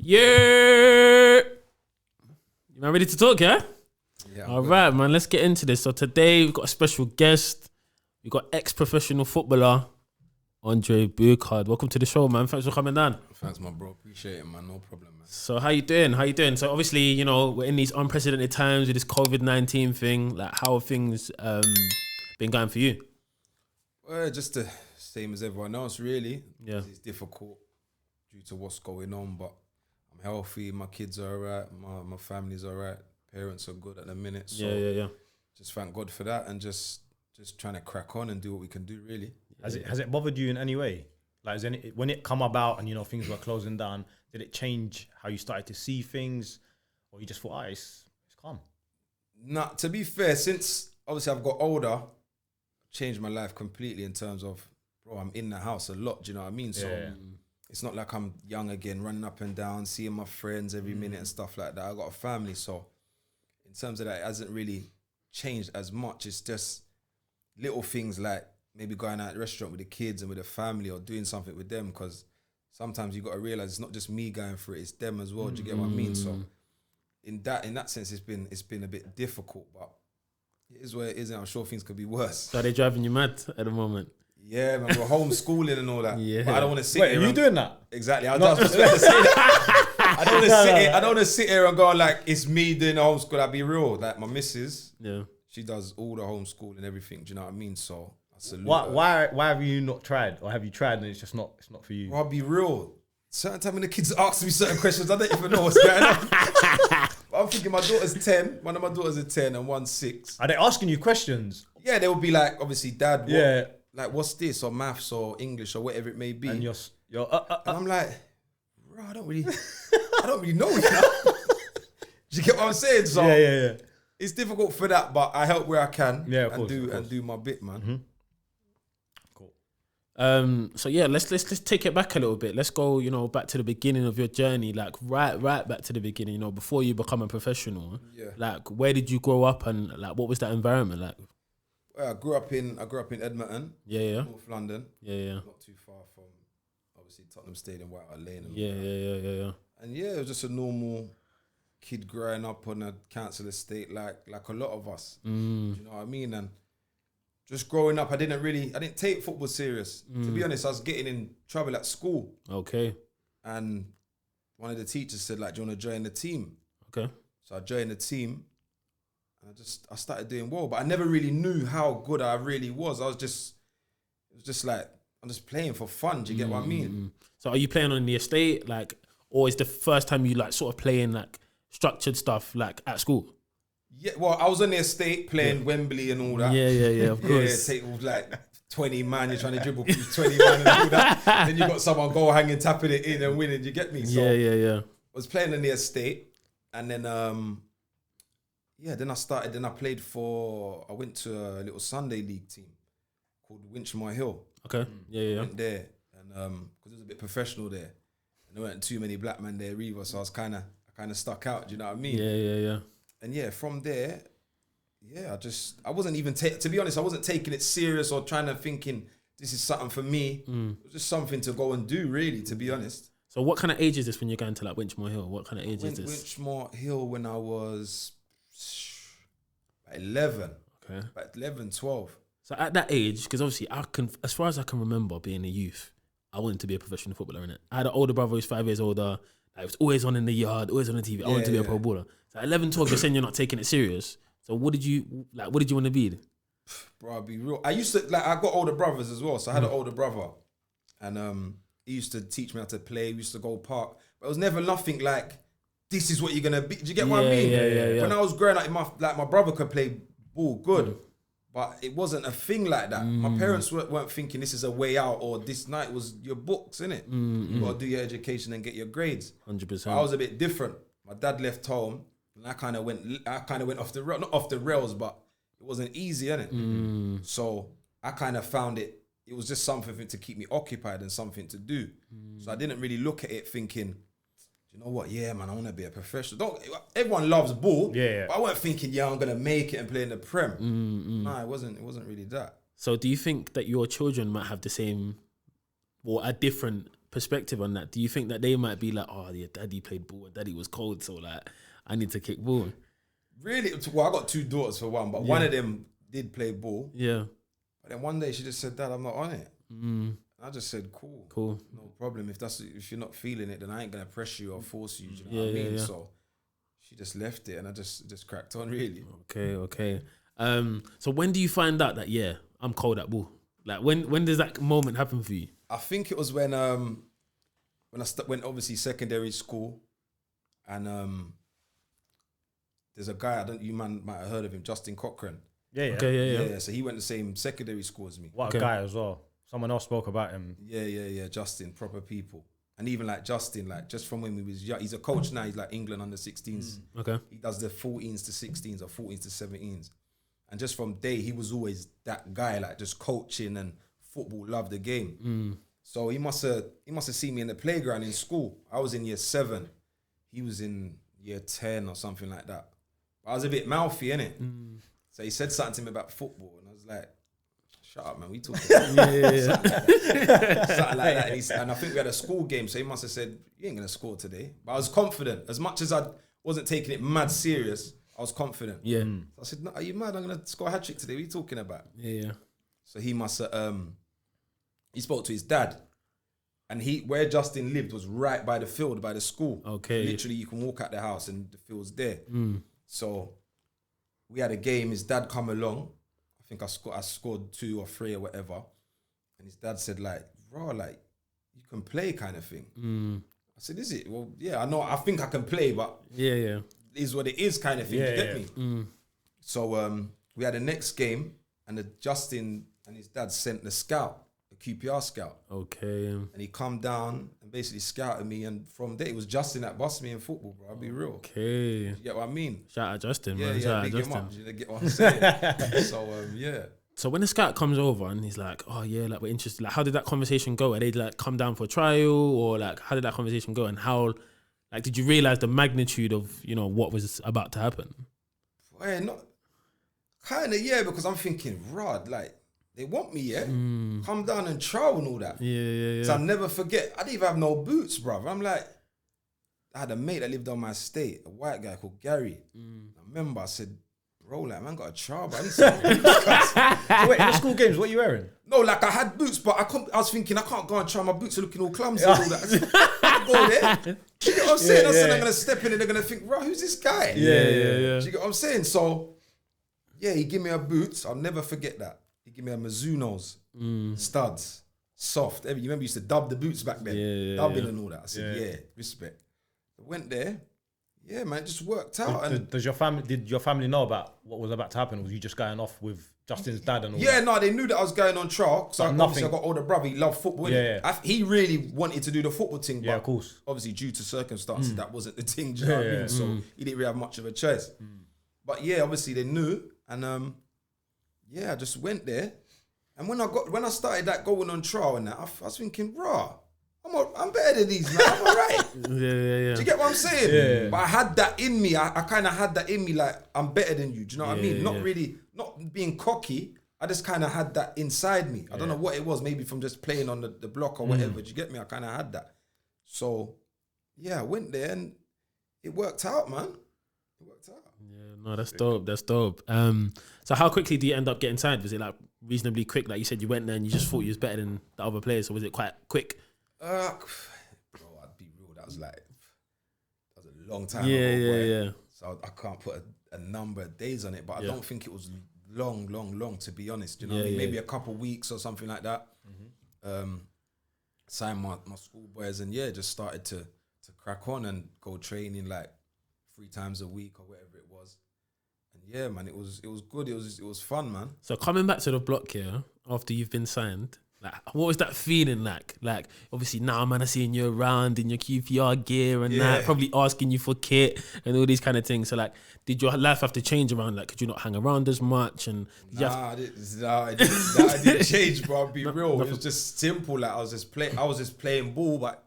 Yeah. You man ready to talk, yeah? Yeah. All right, man. Let's get into this. So today we've got a special guest. We've got ex-professional footballer, Boucaud. Welcome to the show, man. Thanks for coming down. Thanks, my bro. Appreciate it, man. No problem, man. So how you doing? So obviously, you know, we're in these unprecedented times with this COVID-19 thing. Like, how have things been going for you? Well, just the same as everyone else, really. Yeah. It's difficult due to what's going on, but I'm healthy. My kids are all right. My family's all right. Parents are good at the minute. So Yeah. just thank God for that, and just trying to crack on and do what we can do, really. Has it bothered you in any way? Like, when it come about and, you know, things were closing down, did it change how you started to see things, or you just thought, it's calm? Nah, to be fair, since obviously I've got older, changed my life completely in terms of, bro, I'm in the house a lot. Do you know what I mean? So it's not like I'm young again, running up and down, seeing my friends every minute and stuff like that. I got a family, so in terms of that, it hasn't really changed as much. It's just little things like maybe going out to a restaurant with the kids and with the family, or doing something with them, because sometimes you got to realize it's not just me going through it, it's them as well. Do you get what I mean? So in that sense, it's been a bit difficult, but it is where it is, and I'm sure things could be worse. So are they driving you mad at the moment? Yeah, man, we're homeschooling and all that. Yeah. But I don't want to sit Wait, here. are you doing that? Exactly. I don't want to sit here and go like, it's me doing the homeschool. I'll be real. Like, my missus, she does all the homeschool and everything. Do you know what I mean? So I salute her. Why have you not tried, or have you tried and it's not for you? Well, I'll be real. Certain time when the kids ask me certain questions, I don't even know what's going on. But I'm thinking my daughter's 10. One of my daughters is 10 and one's 6. Are they asking you questions? Yeah, they will be like, obviously, Dad, what, Yeah. like, what's this, or maths or English or whatever it may be. And you're and I'm like, bro, I don't really know you know. Do you get what I'm saying? So yeah. it's difficult for that, but I help where I can. Yeah, of and course. do my bit, man. Mm-hmm. Cool. So yeah, let's take it back a little bit. Let's go, you know, back to the beginning of your journey, like right back to the beginning, you know, before you become a professional. Yeah. Like, where did you grow up, and like, what was that environment like? Well, I grew up in Edmonton, Yeah. North London. Yeah. Not too far from obviously Tottenham Stadium, White Hart Lane. And all Yeah. that. And yeah, it was just a normal kid growing up on a council estate, like a lot of us. Do you know what I mean? And just growing up, I didn't take football serious. To be honest, I was getting in trouble at school. Okay. And one of the teachers said, like, do you want to join the team? Okay. So I joined the team, and I started doing well, but I never really knew how good I really was. It was just like, I'm just playing for fun. Do you get what I mean? So are you playing on the estate, like, or is the first time you like sort of playing like structured stuff like at school? Yeah, well, I was on the estate playing Wembley and all that. Yeah, of course. Yeah, take like 20 man, you're trying to dribble through 20 man and all that. Then you got someone goal hanging, tapping it in and winning. You get me? So Yeah. I was playing on the estate, and then then I went to a little Sunday league team called Winchmore Hill. Okay. Yeah. Went there, and because it was a bit professional there, and there weren't too many black men there either, so I kind of stuck out. Do you know what I mean? Yeah. And yeah, from there, I wasn't even to be honest, I wasn't taking it serious or thinking this is something for me. It was just something to go and do, really, to be honest. So what kind of age is this when you're going to like Winchmore Hill? What kind of age is this? Winchmore Hill when I was 11. Okay. About 11, 12. So at that age, because obviously as far as I can remember being a youth, I wanted to be a professional footballer, innit? I had an older brother who's 5 years older. I was always on in the yard, always on the TV. I wanted to be a pro baller. So at 11, 12, you're saying you're not taking it serious. So what did you want to be? Bro, I'll be real. I used to, I got older brothers as well. So I had an older brother. And he used to teach me how to play. We used to go park. But it was never nothing like, this is what you're going to be. Do you get what I mean? Yeah. When I was growing up, my brother could play ball good. But it wasn't a thing like that. My parents weren't thinking this is a way out, or this night was your books, innit? You got to do your education and get your grades. 100%. I was a bit different. My dad left home, and I kind of went off the not off the rails, but it wasn't easy, innit? So I kind of found it was just something to keep me occupied and something to do. So I didn't really look at it thinking, you know what? Yeah, man, I want to be a professional. Everyone loves ball. Yeah. But I wasn't thinking, I'm gonna make it and play in the Prem. Nah, it wasn't really that. So do you think that your children might have the same or a different perspective on that? Do you think that they might be like, oh, yeah, daddy played ball, daddy was cold, so like, I need to kick ball? Really? Well, I got 2 daughters for one, but one of them did play ball. Yeah. But then one day she just said, Dad, I'm not on it. I just said, cool, no problem. If you're not feeling it, then I ain't gonna pressure you or force you. Do you know what I mean? Yeah. So she just left it, and I just cracked on. Really. Okay. So when do you find out that I'm cold at ball? Like when does that moment happen for you? I think it was when I went obviously secondary school, and there's a guy you might have heard of him, Justin Cochrane. Yeah. Okay, yeah. So he went the same secondary school as me. What a guy as well. Someone else spoke about him. Yeah. Justin, proper people. And even like Justin, like just from when we was young, he's a coach now. He's like England under 16s. Okay. He does the 14s to 16s or 14s to 17s. And just from day, he was always that guy, like just coaching and football, loved the game. So he must have seen me in the playground in school. I was in year 7. He was in year 10 or something like that. But I was a bit mouthy, innit? So he said something to me about football, and I was like, shut up, man, we talking about something like that. And I think we had a school game, so he must have said, you ain't going to score today. But I was confident. As much as I wasn't taking it mad serious, I was confident. Yeah. So I said, no, are you mad? I'm going to score a hat-trick today. What are you talking about? Yeah. So he must have, he spoke to his dad. And where Justin lived was right by the field, by the school. Okay. Literally, you can walk out the house and the field's there. So we had a game. His dad come along. I think I scored 2 or 3 or whatever. And his dad said, like, bro, like, you can play kind of thing. I said, is it? Well, yeah, I know. I think I can play, but yeah, is what it is kind of thing. You get me? So we had the next game, and Justin and his dad sent the scout, the QPR scout. Okay. And he come down and basically scouted me, and from there it was Justin that bossed me in football, bro. I'll be real. Okay. You get what I mean? Shout out Justin, Yeah, man. yeah, Shout out big Justin. him up. You get what I'm saying? So yeah. So when the scout comes over and he's like, oh yeah, like we're interested, like how did that conversation go? Are they like come down for a trial, or like how did that conversation go, and how, like, did you realize the magnitude of, you know, what was about to happen? Well, not kind of, yeah, because I'm thinking, Rod, like, they want me, yeah? Come down and trial and all that. Yeah. So I'll never forget, I didn't even have no boots, bruv. I'm like, I had a mate that lived on my estate, a white guy called Gary. I remember I said, bro, like, man, got a trial, but I need some boots. So wait, in the school games, what are you wearing? No, like, I had boots, but I was thinking, I can't go and try, my boots are looking all clumsy and all that. I go there. Do you get what I'm saying? I said, I'm going to step in and they're going to think, bro, who's this guy? Yeah. Do you get what I'm saying? So, yeah, he gave me a boots. I'll never forget that. He gave me a Mizuno's studs, soft. You remember you used to dub the boots back then? Dubbing and all that. I said, yeah, respect. I went there. Yeah, man, it just worked out. Did your family know about what was about to happen? Or was you just going off with Justin's dad and all that? Yeah, no, they knew that I was going on trial. So obviously I got older brother, he loved football. Yeah. He really wanted to do the football thing, but Yeah, of course. obviously due to circumstances, that wasn't the thing, do you know what I mean? So he didn't really have much of a choice. But yeah, obviously they knew, and yeah, I just went there. And when I started that going on trial and that, I was thinking, rah, I'm better than these, man. I'm all right. Yeah. Do you get what I'm saying? Yeah. But I had that in me. I kind of had that in me, like, I'm better than you. Do you know what I mean? Not really, not being cocky. I just kind of had that inside me. I don't know what it was, maybe from just playing on the block or whatever. Do you get me? I kind of had that. So, yeah, I went there and it worked out, man. It worked out. Yeah, no, that's dope. That's dope. So how quickly do you end up getting signed? Was it like reasonably quick? Like you said, you went there and you just thought you was better than the other players, or was it quite quick? Bro, I'd be real. That was a long time ago. Yeah. So I can't put a number of days on it, but I don't think it was long, to be honest. You know what I mean? Maybe a couple of weeks or something like that. Signed my school boys and just started to crack on and go training like 3 times a week or whatever it was. And yeah, man, it was good. It was fun, man. So coming back to the block here, after you've been signed, like, what was that feeling like? Like, obviously now, man, I'm seeing you around in your QPR gear and that, probably asking you for kit and all these kind of things. So like, did your life have to change around? Like, could you not hang around as much? And it didn't change, bro. I'll be real. It was just simple. Like I was just playing ball, but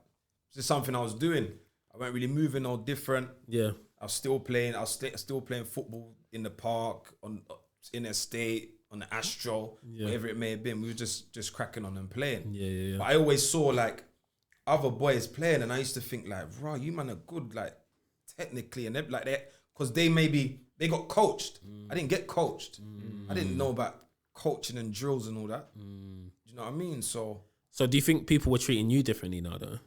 it's just something I was doing. I wasn't really moving no different. Yeah. I was still playing football in the park, in the estate, on the Astro, whatever it may have been. We were just cracking on and playing. Yeah. But I always saw, like, other boys playing, and I used to think like, bro, you man are good, like technically, and like that, because they got coached. I didn't get coached. I didn't know about coaching and drills and all that. You know what I mean? So do you think people were treating you differently now, though?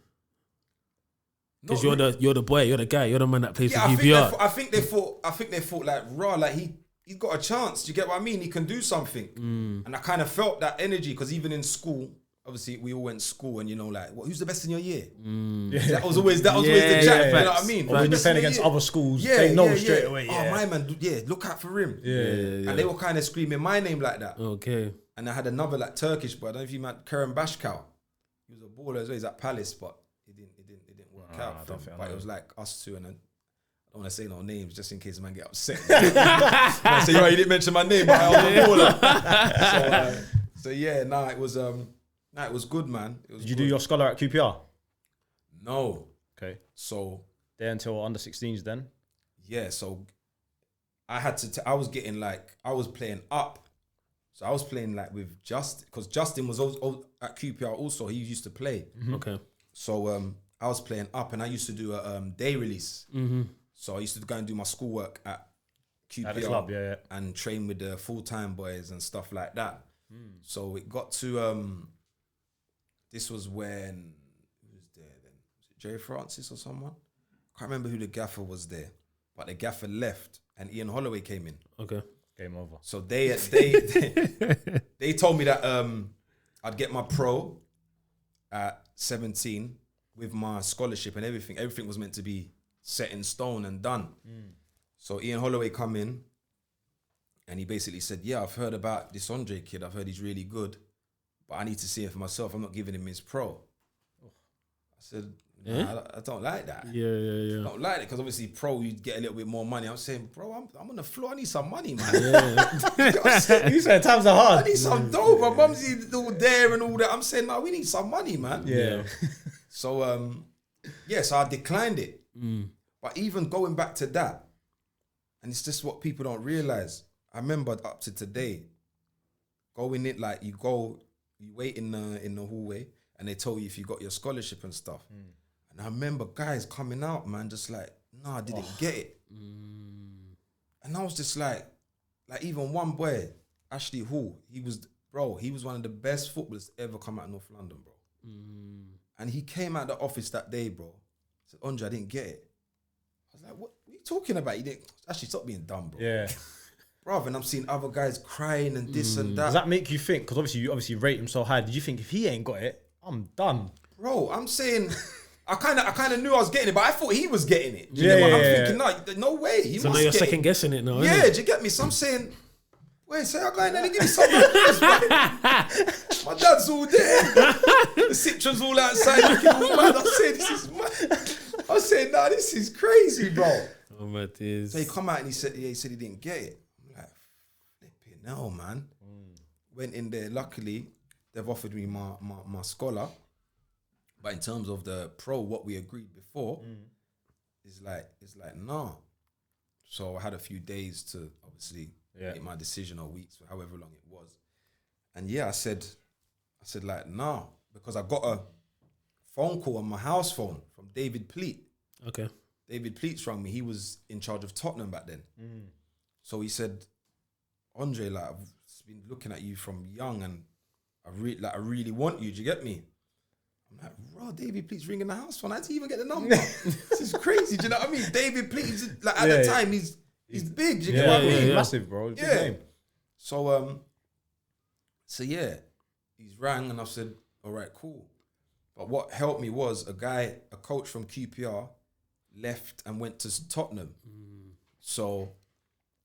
Because Not you're the boy, you're the guy, you're the man that plays for I QPR. I think they thought like, raw, like he's got a chance. Do you get what I mean? He can do something. And I kind of felt that energy, because even in school, obviously we all went to school, and you know, like, who's the best in your year? That was always the jack. You know what I mean? Or when you're playing against other schools, they know straight away. Oh, my man, look out for him. And they were kind of screaming my name like that. Okay. And I had another like Turkish boy. I don't know if you met Kerem Bashkal. He was a baller as well. He's at Palace, but it didn't work out for him. But it was like us two, and I don't want to say no names just in case the man get upset. I say, yo, you didn't mention my name, but I was a baller. So yeah, it was good, man. Did you do your scholar at QPR? No. Okay. So there until under 16s then? Yeah, so I had to, I was getting like, I was playing up. So I was playing like with Justin, because Justin was also at QPR also. He used to play. Okay. So I was playing up, and I used to do a day release. So I used to go and do my schoolwork at QPR at the club, and train with the full-time boys and stuff like that. So it got to, this was when, who was there then? Was it Jerry Francis or someone? I can't remember who the gaffer was there, but the gaffer left and Ian Holloway came in. Okay. Game over. So they told me that I'd get my pro at 17 with my scholarship and everything. Everything was meant to be set in stone and done. So Ian Holloway come in, and he basically said, yeah, I've heard about this Andre kid. I've heard he's really good, but I need to see him for myself. I'm not giving him his pro. I said, nah, I don't like that. Yeah. I don't like it, because obviously pro, you'd get a little bit more money. I'm saying, bro, I'm on the floor. I need some money, man. You know what I'm saying? You said times are hard. I need some dough. My mum's all there and all that. I'm saying, no, we need some money, man. Yeah. So, so I declined it. But even going back to that, and it's just what people don't realize. I remember up to today, going in, like you wait in the hallway, and they tell you if you got your scholarship and stuff. And I remember guys coming out, man, just like, no, I didn't get it. And I was just like even one boy, Ashley Hall, he was one of the best footballers to ever come out of North London, bro. And he came out of the office that day, bro. Said, Andre, I didn't get it. I was like, what are you talking about? You didn't actually stop being dumb, bro. Yeah. Bro, and I'm seeing other guys crying and this and that. Does that make you think? Because you obviously rate him so high. Did you think if he ain't got it, I'm done? Bro, I'm saying, I kind of knew I was getting it, but I thought he was getting it. Do you get what I'm thinking? No way. He so must now you're get second it. guessing it now. Yeah, do you get me? So I'm saying, wait, say I'm going there and give me something like this, man. My dad's all there. The Citroen's all outside looking all mad. I'm saying, this is mad. I was saying, nah, this is crazy, bro. Oh my days. So he come out and he said he didn't get it. I'm like, flipping hell, man. Went in there. Luckily, they've offered me my scholar. But in terms of the pro, what we agreed before, is like nah. So I had a few days to obviously make my decision, or weeks, or however long it was. And yeah, I said like, nah, because I got a phone call on my house phone from David Pleat. Okay. David Pleat's rang me. He was in charge of Tottenham back then. So he said, Andre, like, I've been looking at you from young, and I really want you. Do you get me? I'm like, bro, David Pleat's ringing the house phone. How did he even get the number? This is crazy. Do you know what I mean? David Pleat, like, at the time, he's big. Do you get what I mean? He's massive, bro. Big name. So yeah, he's rang, and I said, all right, cool. But what helped me was a coach from QPR left and went to Tottenham. So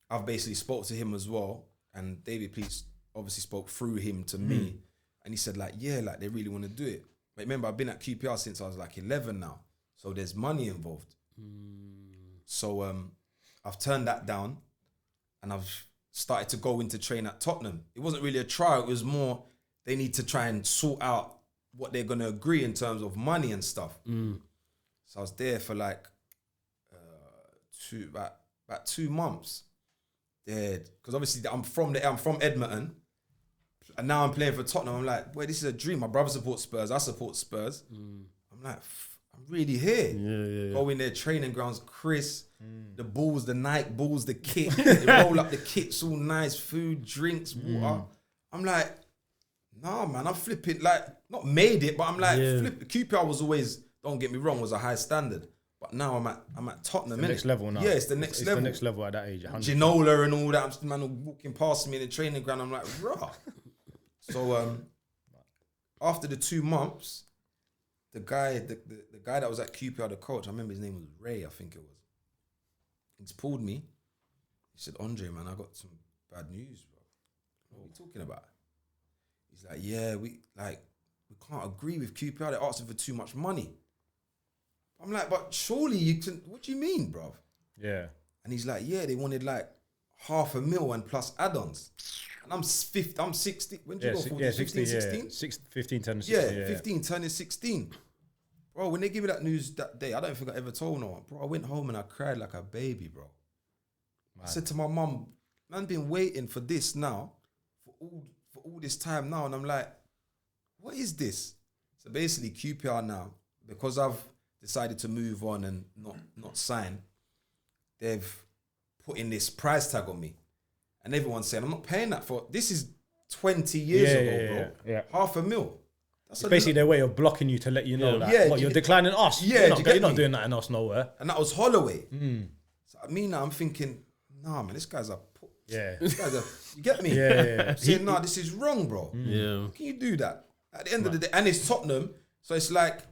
I've basically spoke to him as well, and David Pleat obviously spoke through him to me, and he said like, yeah, like they really want to do it. But remember, I've been at QPR since I was like 11 now, so there's money involved. So I've turned that down, and I've started to go into train at Tottenham. It wasn't really a trial, it was more they need to try and sort out what they're going to agree in terms of money and stuff. So I was there for like about 2 months. Yeah, because obviously I'm from Edmonton, and now I'm playing for Tottenham. I'm like, boy, this is a dream. My brother supports Spurs. I support Spurs. I'm I'm like, I'm really here. Yeah. Go in there, training grounds, Chris, the balls, the Nike balls, the kit. They roll up the kits, all nice, food, drinks, water. I'm like, nah, man, I'm flipping, like, not made it, but I'm like, QPR was always, don't get me wrong, was a high standard. But now I'm at Tottenham. The next level now. Yeah, it's the next level. It's the next level at that age. 100%. Ginola and all that. Man walking past me in the training ground. I'm like, rah. So after the 2 months, the guy that was at QPR, the coach, I remember his name was Ray, I think it was. He's pulled me. He said, Andre, man, I got some bad news, bro. What are you talking about? He's like, yeah, we can't agree with QPR. They're asking for too much money. I'm like, but surely you can. What do you mean, bro? Yeah. And he's like, yeah, they wanted like $500,000 and plus add-ons. And I'm 60. When did you go from 15, 16? 15 turning 16. Yeah, 15 turning 16. Bro, when they give me that news that day, I don't think I ever told no one. Bro, I went home and I cried like a baby, bro. Man. I said to my mum, man, been waiting for this now, for all this time now. And I'm like, what is this? So basically QPR now, because I've decided to move on and not sign, they've put in this price tag on me. And everyone's saying, I'm not paying that for, this is 20 years ago, bro. Yeah. $500,000. That's basically their way of blocking you to let you know that you're declining us. Yeah, you're not doing nothing else nowhere. And that was Holloway. So I mean, now I'm thinking, nah, man, this guy's you get me? I'm saying, nah, this is wrong, bro. Yeah. How can you do that? At the end of the day, and it's Tottenham, so it's like,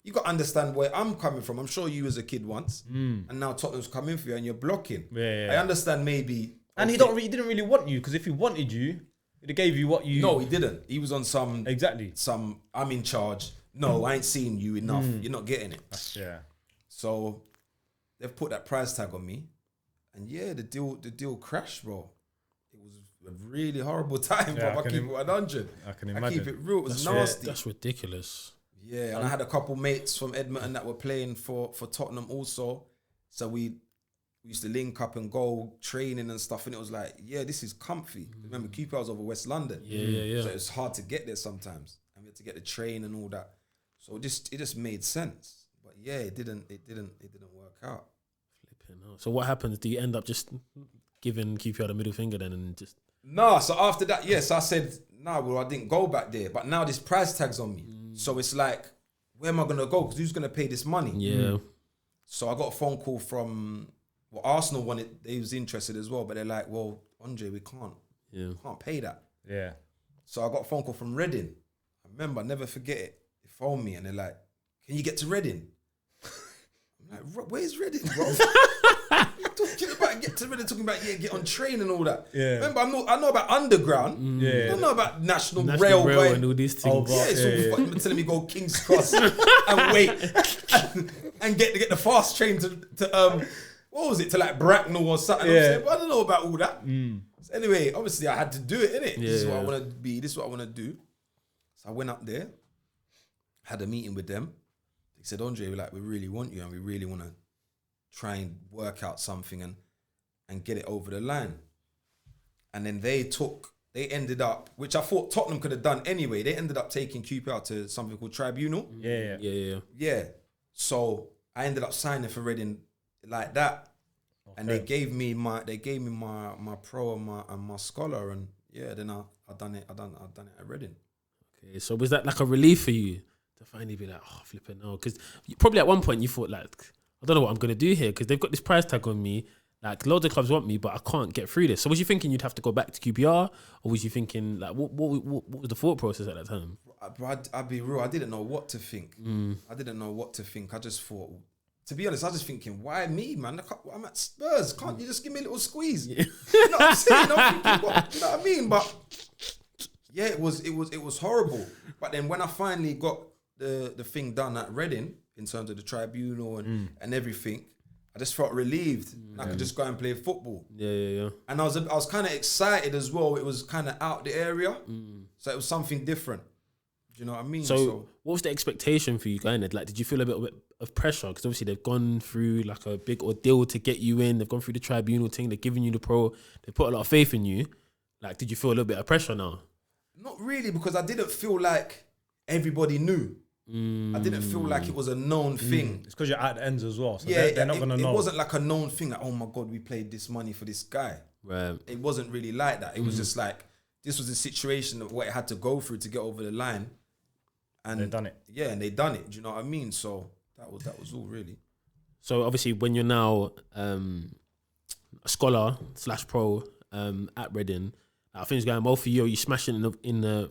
you got to understand where I'm coming from. I'm sure you was a kid once, and now Tottenham's coming for you and you're blocking. Yeah. I understand maybe. And he didn't really want you, because if he wanted you, he'd have gave you what you... No, he didn't. He was on some... Exactly. Some, I'm in charge. No, I ain't seen you enough. You're not getting it. Yeah. So they've put that price tag on me. And yeah, the deal crashed, bro. It was a really horrible time, bro. I keep it 100. I can imagine. I keep it real. It was nasty. That's ridiculous. Yeah, and I had a couple mates from Edmonton that were playing for Tottenham also. So we used to link up and go training and stuff, and it was like, yeah, this is comfy. Remember, QPR was over West London. Yeah. So it's hard to get there sometimes, and we had to get the train and all that. So it just made sense. But yeah, it didn't work out. Flipping out. So what happens? Do you end up just giving QPR the middle finger then and just? Nah. So after that, yes, I said, nah. Well, I didn't go back there, but now this price tag's on me. So it's like, where am I gonna go? Because who's gonna pay this money? Yeah. So I got a phone call from. Well, Arsenal wanted, they was interested as well, but they're like, well, Andre, we can't pay that. Yeah. So I got a phone call from Reading. I remember, I never forget it. They phoned me and they're like, can you get to Reading? I'm like, where's Reading, bro? Talking about get to Reading, talking about, get on train and all that. Yeah. Remember, I know about Underground. Yeah. I don't know about National Rail going. And all these things. So telling me go King's Cross and wait and get the fast train to what was it, to like Bracknell or something? Yeah. I'm saying, well, I don't know about all that. So anyway, obviously I had to do it, innit? Yeah. This is what I want to be. This is what I want to do. So I went up there, had a meeting with them. They said, Andre, we really want you and we really want to try and work out something and get it over the line. And then they ended up, which I thought Tottenham could have done anyway, they ended up taking QPR to something called Tribunal. Yeah. So I ended up signing for Reading like that. Okay. And they gave me my pro and my scholar, and then I done it at Reading. Okay, so was that like a relief for you to finally be like, oh, flipping no? Because probably at one point you thought like, I don't know what I'm gonna do here because they've got this price tag on me. Like loads of clubs want me, but I can't get through this. So was you thinking you'd have to go back to QPR, or was you thinking like what was the thought process at that time? I'd be real. I didn't know what to think. I didn't know what to think. I just thought. To be honest, I was just thinking, why me, man? I'm at Spurs. Can't you just give me a little squeeze? Yeah. You know what I'm saying? I'm thinking, you know what I mean? But yeah, it was horrible. But then when I finally got the thing done at Reading in terms of the tribunal and everything, I just felt relieved. I could just go and play football. Yeah. And I was kind of excited as well. It was kind of out the area, so it was something different. Do you know what I mean? So what was the expectation for you going there? Like, did you feel a bit of pressure? Because obviously they've gone through like a big ordeal to get you in. They've gone through the tribunal thing. They're giving you the pro. They put a lot of faith in you. Like, did you feel a little bit of pressure now? Not really, because I didn't feel like everybody knew. I didn't feel like it was a known thing. It's because you're at the ends as well. So Yeah, they're not going to know. It wasn't like a known thing. Like, oh my God, we paid this money for this guy. Right. It wasn't really like that. It was just like, this was a situation of what it had to go through to get over the line. And They've done it. Yeah, and they done it. Do you know what I mean? So that was all really. So obviously, when you're now a scholar / pro at Reading, are things going well for you? Are you smashing in the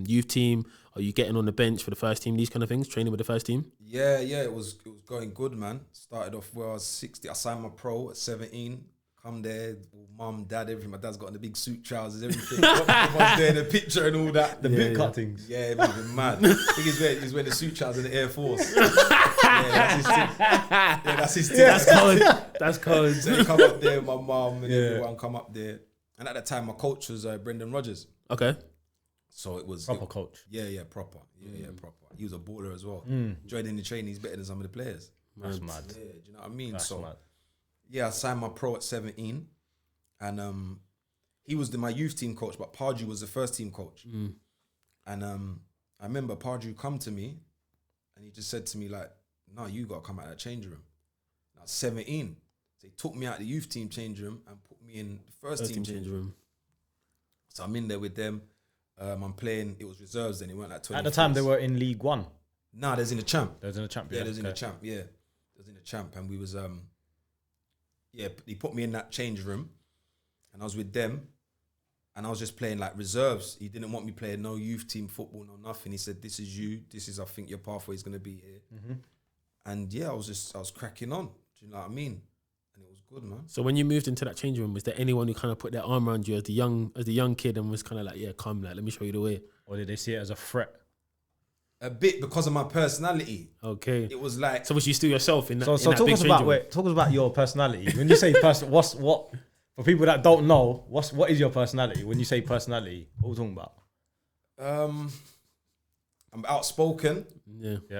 youth team? Are you getting on the bench for the first team? These kind of things, training with the first team. Yeah, it was going good, man. Started off where I was 60. I signed my pro at 17. Come there, mum, dad, everything. My dad's got on the big suit trousers, everything. Everyone's there, the picture and all that. The boot cuttings. Yeah, it was mad. I think he's wearing the suit trousers in the Air Force. That's his thing. That's cold. That's cold. So he come up there, my mum and everyone come up there. And at the time, my coach was Brendan Rodgers. Okay. So it was proper coach. Yeah, proper. Yeah, proper. He was a baller as well. Joined in the training, he's better than some of the players. That's mad. Yeah, do you know what I mean? That's mad. Yeah, I signed my pro at 17, and he was my youth team coach, but Pardew was the first team coach. And I remember Pardew come to me, and he just said to me like, "No, you got to come out of that change room." And I was 17, so he took me out of the youth team change room and put me in the first team change room. So I'm in there with them. I'm playing. It was reserves then. It weren't like 20. At the time, they were in League One. Nah, there's in the champ. There's in the champ. Yeah, there's in the champ. Yeah, there's in the champ, and we was yeah, he put me in that change room and I was with them and I was just playing like reserves. He didn't want me playing no youth team football, no nothing. He said, this is you. This is, I think your pathway is going to be here. And yeah, I was cracking on. Do you know what I mean? And it was good, man. So when you moved into that change room, was there anyone who kind of put their arm around you as the young kid and was kind of like, yeah, come, like, let me show you the way? Or did they see it as a threat? A bit because of my personality. Okay. It was like... So was you still yourself in that So in that talk big us change about room? talk us about your personality. When you say what for people that don't know, what is your personality? When you say personality, what are we talking about? I'm outspoken. Yeah. Yeah.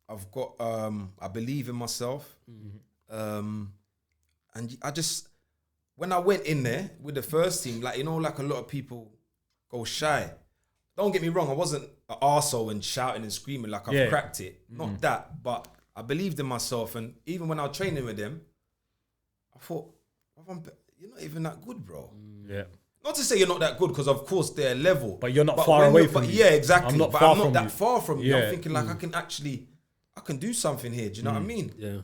I've got I believe in myself. And I just, when I went in there with the first team, like, you know, like a lot of people go shy. Don't get me wrong, I wasn't an arsehole and shouting and screaming like I've cracked it. Not that, but I believed in myself. And even when I was training with them, I thought, you're not even that good, bro. Yeah. Not to say you're not that good, because of course they're level. But you're not far away from you. Yeah, exactly. I'm not but far I'm not from that you. far from you. Yeah. I'm thinking like I can do something here. Do you know what I mean? Yeah.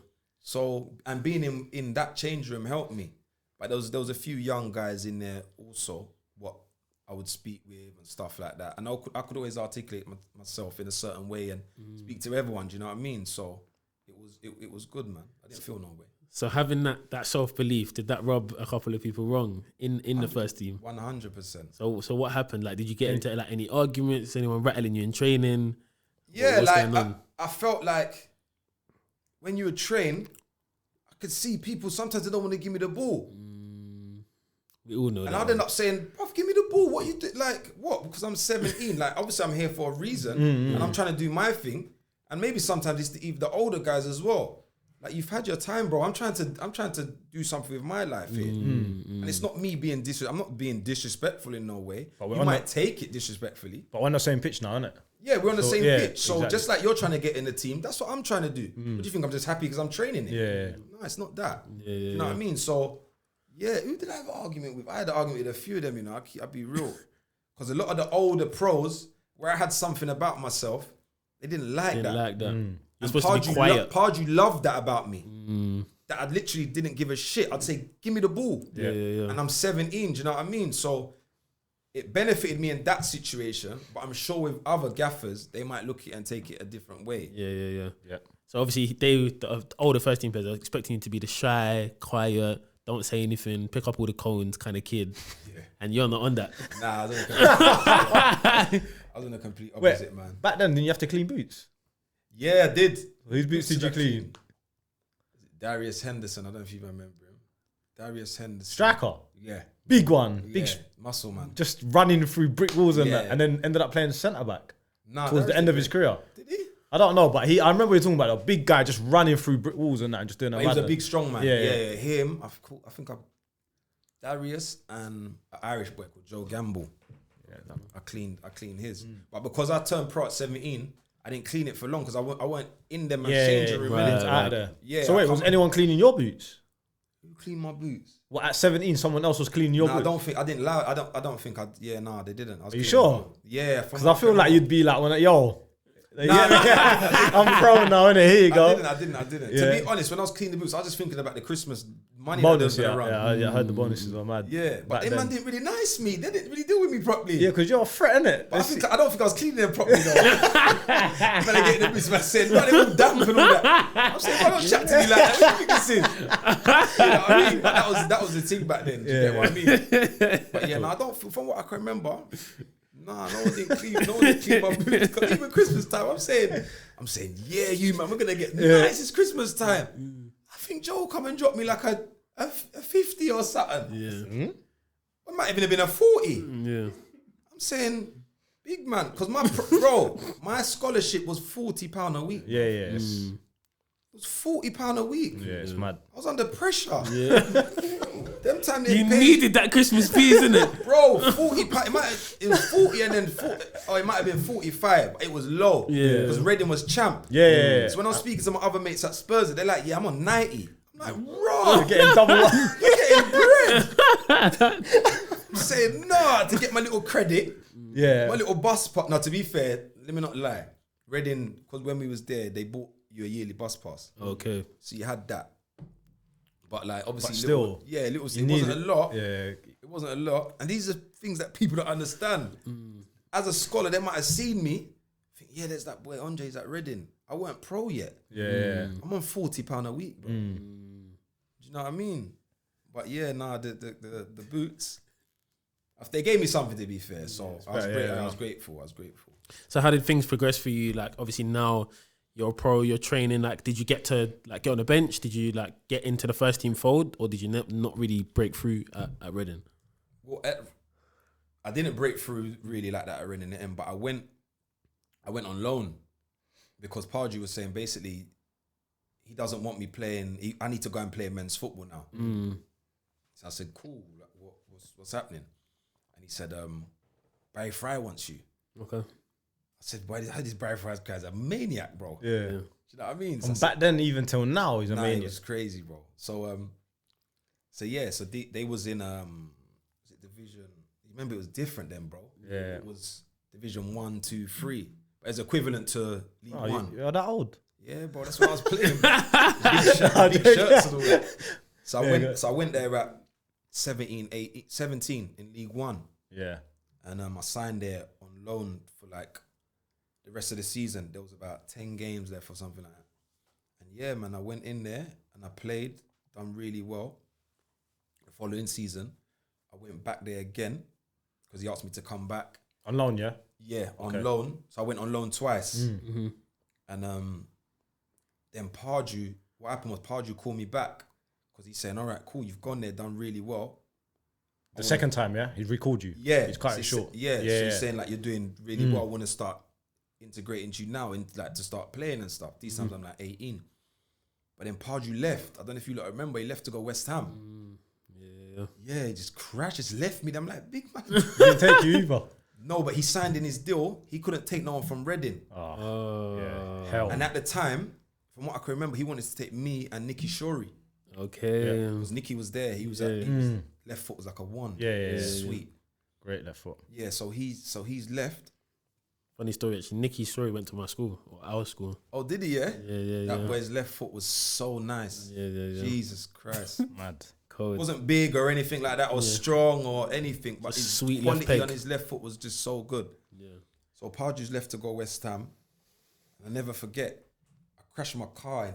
So, and being in that change room helped me. But there was a few young guys in there also, what I would speak with and stuff like that. And I could always articulate myself in a certain way and speak to everyone. Do you know what I mean? So it was good, man. I didn't feel no way. So having that self-belief, did that rub a couple of people wrong in the first team? 100%. So what happened? Like, did you get into like any arguments? Anyone rattling you in training? Yeah, What's like going on? I felt like when you would train, I could see people, sometimes they don't want to give me the ball. We all know that. And I'd end up saying, bruv, give me the ball. What you do? Like, what? Because I'm 17. Like, obviously I'm here for a reason. And I'm trying to do my thing. And maybe sometimes it's the older guys as well. Like, you've had your time, bro. I'm trying to do something with my life here. And it's not me being I'm not being disrespectful in no way. But you might take it disrespectfully. But we're on the same pitch now, isn't it? Yeah, we're on the same pitch. So exactly. just like you're trying to get in the team, that's what I'm trying to do. What do you think? I'm just happy because I'm training it? Yeah. No, it's not that. You know what I mean? So, yeah, who did I have an argument with? I had an argument with a few of them, you know. I'll be real. Because a lot of the older pros, where I had something about myself, they didn't like that. You're supposed to be quiet. Pardew loved that about me. That I literally didn't give a shit. I'd say, give me the ball. Yeah. And I'm 17, do you know what I mean? So it benefited me in that situation, but I'm sure with other gaffers, they might look at it and take it a different way. Yeah. So obviously, the older first team players are expecting you to be the shy, quiet, don't say anything, pick up all the cones kind of kid. And you're not on that. Nah, I was on the complete opposite, man. Back then, didn't you have to clean boots? Yeah, I did. Whose boots did you clean? Darius Henderson. I don't know if you remember him. Darius Henderson. Striker. Yeah. Big one. Big muscle, man. Just running through brick walls and that, and then ended up playing centre back towards the end of his career. Did he? I don't know, but I remember you talking about a big guy just running through brick walls and that and just doing that. He was a big, strong man. Yeah. Him. I think Darius and an Irish boy called Joe Gamble. I cleaned his. But because I turned pro at 17, I didn't clean it for long because I weren't in them changing room. Out there. Yeah. So wait, was anyone cleaning your boots? Who cleaned my boots? Well, at 17, someone else was cleaning your boots. I don't think I didn't lie. I don't think I. Yeah, nah, they didn't. Are you sure? Yeah, because I feel like you'd be like, I'm pro now, innit? Here you go. I didn't. To be honest, when I was cleaning the boots, I was just thinking about the Christmas money bonus. that around. I heard the bonuses were mad. Yeah, but them man didn't really nice me. They didn't really deal with me properly. Yeah, because you're a threat, innit? I don't think I was cleaning them properly though. When I get in the boots, man, saying, "Man, they're all damp and all that." I'm saying, "Why don't chat to me like that? What do you think this is?" You know what I mean? But that was the thing back then. Do you get what I mean? But yeah, I don't. From what I can remember. Nah, no one didn't clean my boots. Cause even Christmas time, I'm saying, yeah, you man, we're gonna get nice. It's Christmas time. I think Joe come and drop me like a 50 or something. Yeah. It might even have been a 40. Yeah. I'm saying, big man, because my scholarship was £40 a week. Yeah. It was £40 a week. Yeah, it's mad. I was under pressure. Yeah. Them time You needed that Christmas fees, innit? Bro, £40. It was 40 and then 40. Oh, it might have been 45. It was low. Yeah. Because Reading was champ. Yeah. So when I was speaking to my other mates at Spurs, they're like, yeah, I'm on 90. I'm like, bro. You're getting double up. You're getting bread. I'm saying, nah, to get my little credit. Yeah. My little bus pass. Now, to be fair, let me not lie. Reading, because when we was there, they bought you a yearly bus pass. Okay. So you had that. But like, obviously, still, it wasn't a lot. Yeah. It wasn't a lot. And these are things that people don't understand. As a scholar, they might have seen me. Think, yeah, there's that boy Andre's at Reading. I weren't pro yet. Yeah. I'm on £40 a week, bro. Do you know what I mean? But yeah, the boots. They gave me something, to be fair. So I was grateful. So how did things progress for you? Like, obviously now you're a pro, you're training. Like, did you get to like get on the bench? Did you like get into the first team fold, or did you not really break through at Reading? Well, I didn't break through really like that at Reading in the end, but I went on loan because Pardew was saying basically he doesn't want me playing. I need to go and play men's football now. So I said, cool. Like, what's happening? And he said, Barry Fry wants you. Okay. I said, why this Barry Fry's guy's a maniac, bro. Yeah. Do you know what I mean? From back then even till now, he's a maniac. It was crazy, bro. So they was in was it Division? Remember, it was different then, bro. Yeah. It was Division 1, 2, 3. But it's equivalent to League 1. You're that old? Yeah, bro. That's what I was playing. big shirts and all that. So I went there at 17 in League 1. Yeah. And I signed there on loan for like the rest of the season. There was about 10 games left or something like that. And yeah, man, I went in there and I played, done really well. The following season, I went back there again because he asked me to come back. On loan, yeah? Yeah, on loan. So I went on loan twice. Mm-hmm. And then Pardew, what happened was Pardew called me back because he's saying, all right, cool, you've gone there, done really well. The second time, yeah? He recalled you. Yeah. He's quite short. Yeah. So he's saying like, you're doing really well. I want to start integrating you now and like to start playing and stuff. These times I'm like 18. But then Pardew left. I don't know if you lot remember, he left to go West Ham. Yeah, he just crashed, just left me. I'm like, big man. He didn't take you either. No, but he signed in his deal. He couldn't take no one from Reading. Yeah. Hell. And at the time, from what I can remember, he wanted to take me and Nicky Shorey. Okay. Because Nicky was there. He was left foot was like a 1. Yeah. Sweet. Great left foot. Yeah, so he's left. Funny story, actually. Nicky Story went to my school, or our school. Oh, did he, yeah? Yeah. That boy's left foot was so nice. Yeah. Jesus Christ. Mad. Cold. Wasn't big or anything like that, or strong or anything, but his sweet quality left peg on his left foot was just so good. Yeah. So Pardew's left to go West Ham. And I never forget, I crashed my car in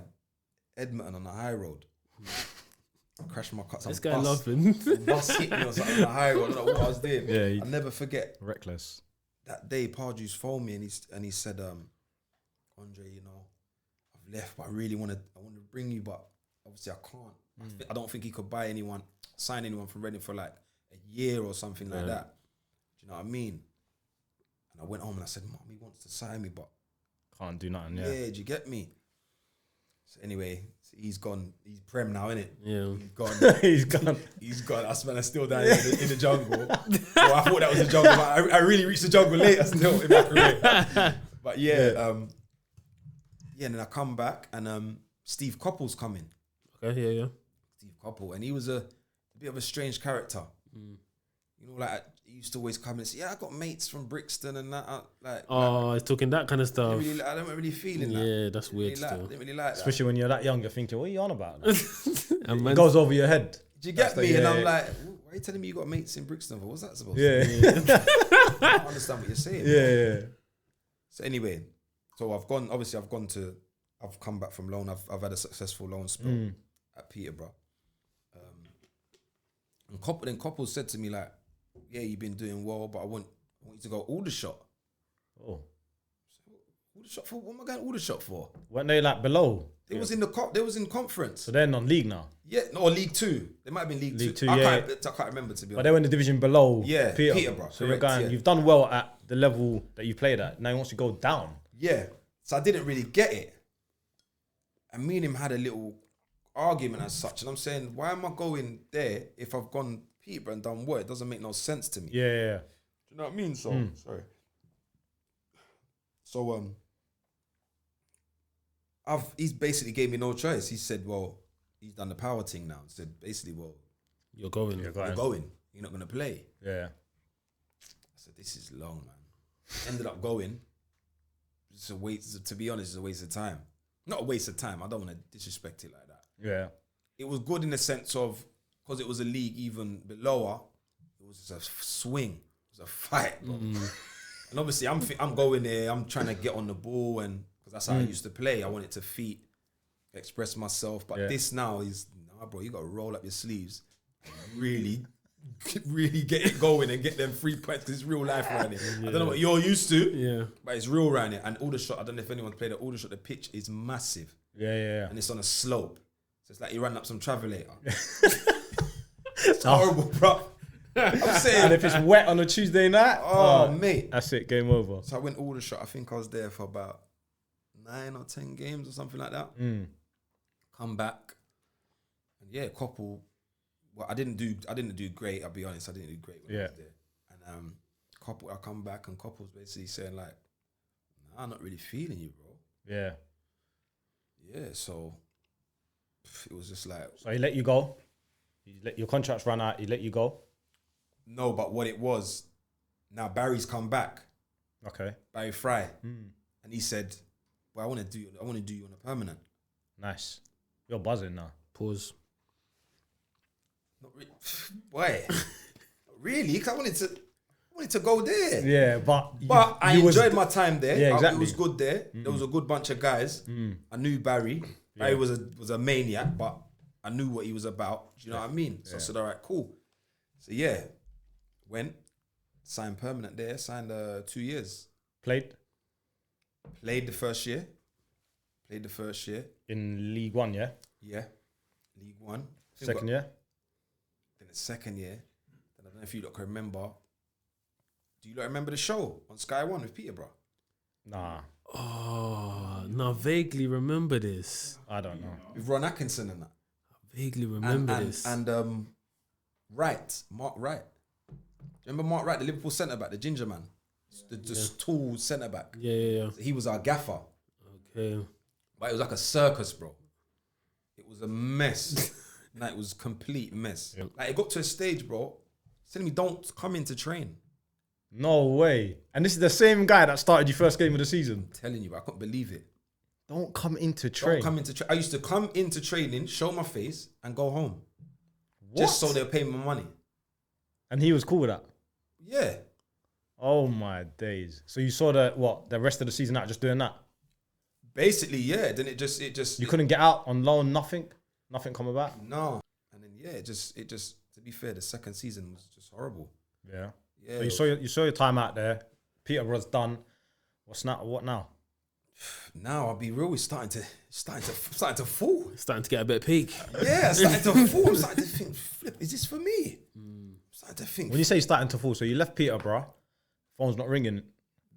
Edmonton on the high road. I crashed my car. This guy laughing. Bus hit me or something on the high road. I don't know what I was doing. Yeah, I'll never forget. Reckless. That day, Pardew's phoned me and he said, Andre, you know, I've left, but I want to bring you, but obviously I can't. I don't think he could sign anyone from Reading for like a year or something like that. Do you know what I mean? And I went home and I said, Mom, he wants to sign me, but can't do nothing. Yeah, do you get me? So anyway, he's gone. He's Prem now, innit? Yeah. He's gone. He's gone. I spent still down in the jungle. Well, I thought that was the jungle, but I really reached the jungle later still in my career. But yeah, Yeah, and then I come back and Steve Coppell's coming. Okay, yeah. Steve Coppell, and he was a bit of a strange character. You know, like he used to always come and say, "Yeah, I got mates from Brixton and that." He's talking that kind of stuff. I don't really feel in that. Yeah, that's weird. I didn't really like that. Especially when you're that young, you're thinking, what are you on about? And It goes over your head. Do you get me? yeah, And I'm yeah. like, why are you telling me you got mates in Brixton for? What's that supposed Yeah. to mean? I don't understand what you're saying. Yeah. So anyway, I've come back from loan. I've had a successful loan spell at Peterborough. And Coppell said to me like, yeah, you've been doing well, but I want you to go Aldershot. Oh. Aldershot for what am I going Aldershot for? Weren't they like below? They was in conference. So they're non-league now. Yeah, or League Two. They might have been League Two. I can't remember, to be honest. But they were in the division below. Yeah, Peterborough. So correct, you've done well at the level that you played at. Now you want to go down. Yeah. So I didn't really get it. And me and him had a little argument as such. And I'm saying, why am I going there if I've gone Peterborough and done well? It doesn't make no sense to me. Yeah. Do you know what I mean? So, sorry. So, he's basically gave me no choice. He said, well, he's done the power thing now. He said, basically, well, You're going. you're going. You're not going to play. Yeah. I said, this is long, man. Ended up going. It's a waste, to be honest, it's a waste of time. Not a waste of time. I don't want to disrespect it like that. Yeah. It was good in the sense of, because it was a league even below, it was just a swing. It was a fight, bro. And obviously, I'm going there. I'm trying to get on the ball, and because that's how I used to play. I wanted to express myself. But this now is, nah, bro. You got to roll up your sleeves, and really get it going and get them 3 points. Because it's real life around here. I don't know what you're used to, but it's real around here. And Aldershot, I don't know if anyone's played at Aldershot. The pitch is massive, Yeah. and it's on a slope. So it's like you run up some travelator. It's horrible, bro. I'm saying. And if it's wet on a Tuesday night, mate. that's it, game over. So I went Aldershot. I think I was there for about 9 or 10 games or something like that. Come back. And yeah, Coppell. Well, I didn't do great, I'll be honest. I didn't do great when I was there. And Coppell, I come back and Coppell's basically saying like, nah, I'm not really feeling you, bro. Yeah. Yeah, so it was just like... So he let you go? Your contract's run out, he let you go? No, but what it was, now Barry's come back. Okay. Barry Fry. And he said, well, I want to do you on a permanent. Nice. You're buzzing now. Pause. Not really. Why? Really? Because I wanted to go there. Yeah, but I enjoyed my time there. Yeah, exactly. It was good there. There was a good bunch of guys. I knew Barry. Barry was a maniac, but I knew what he was about. Do you know what I mean? So I said, all right, cool. So yeah, went, signed permanent there, signed 2 years. Played the first year. in League One, yeah? Yeah. League One. Second year? Then the second year. Then I don't know if you lot can remember. Do you lot remember the show on Sky One with Peterborough? Nah, Oh, no, I vaguely remember this. I don't know. With Ron Atkinson and that. Vaguely remember this. And Mark Wright. Remember Mark Wright, the Liverpool centre back, the ginger man, the tall centre back. Yeah. He was our gaffer, Okay. but it was like a circus, bro. It was a mess. It was complete mess. Yep. Like it got to a stage, bro. He's telling me don't come in to train. No way. And this is the same guy that started your first game of the season. I'm telling you, I couldn't believe it. Don't come into train. Don't come into I used to come into training, show my face, and go home. What? Just so they'll pay me my money. And he was cool with that. Yeah. Oh my days. So you saw the rest of the season out just doing that? Basically, yeah. Then it just You couldn't get out on loan, nothing come about? No. And then it just to be fair, the second season was just horrible. Yeah. Yeah. So you saw your time out there. Peterborough's done. What now? Now I'll be real, it's starting to fall. Starting to get a bit peak. Yeah, starting to fall. I'm starting to think, flip, is this for me? I'm starting to think. When you say starting to fall, so you left Peterborough, phone's not ringing.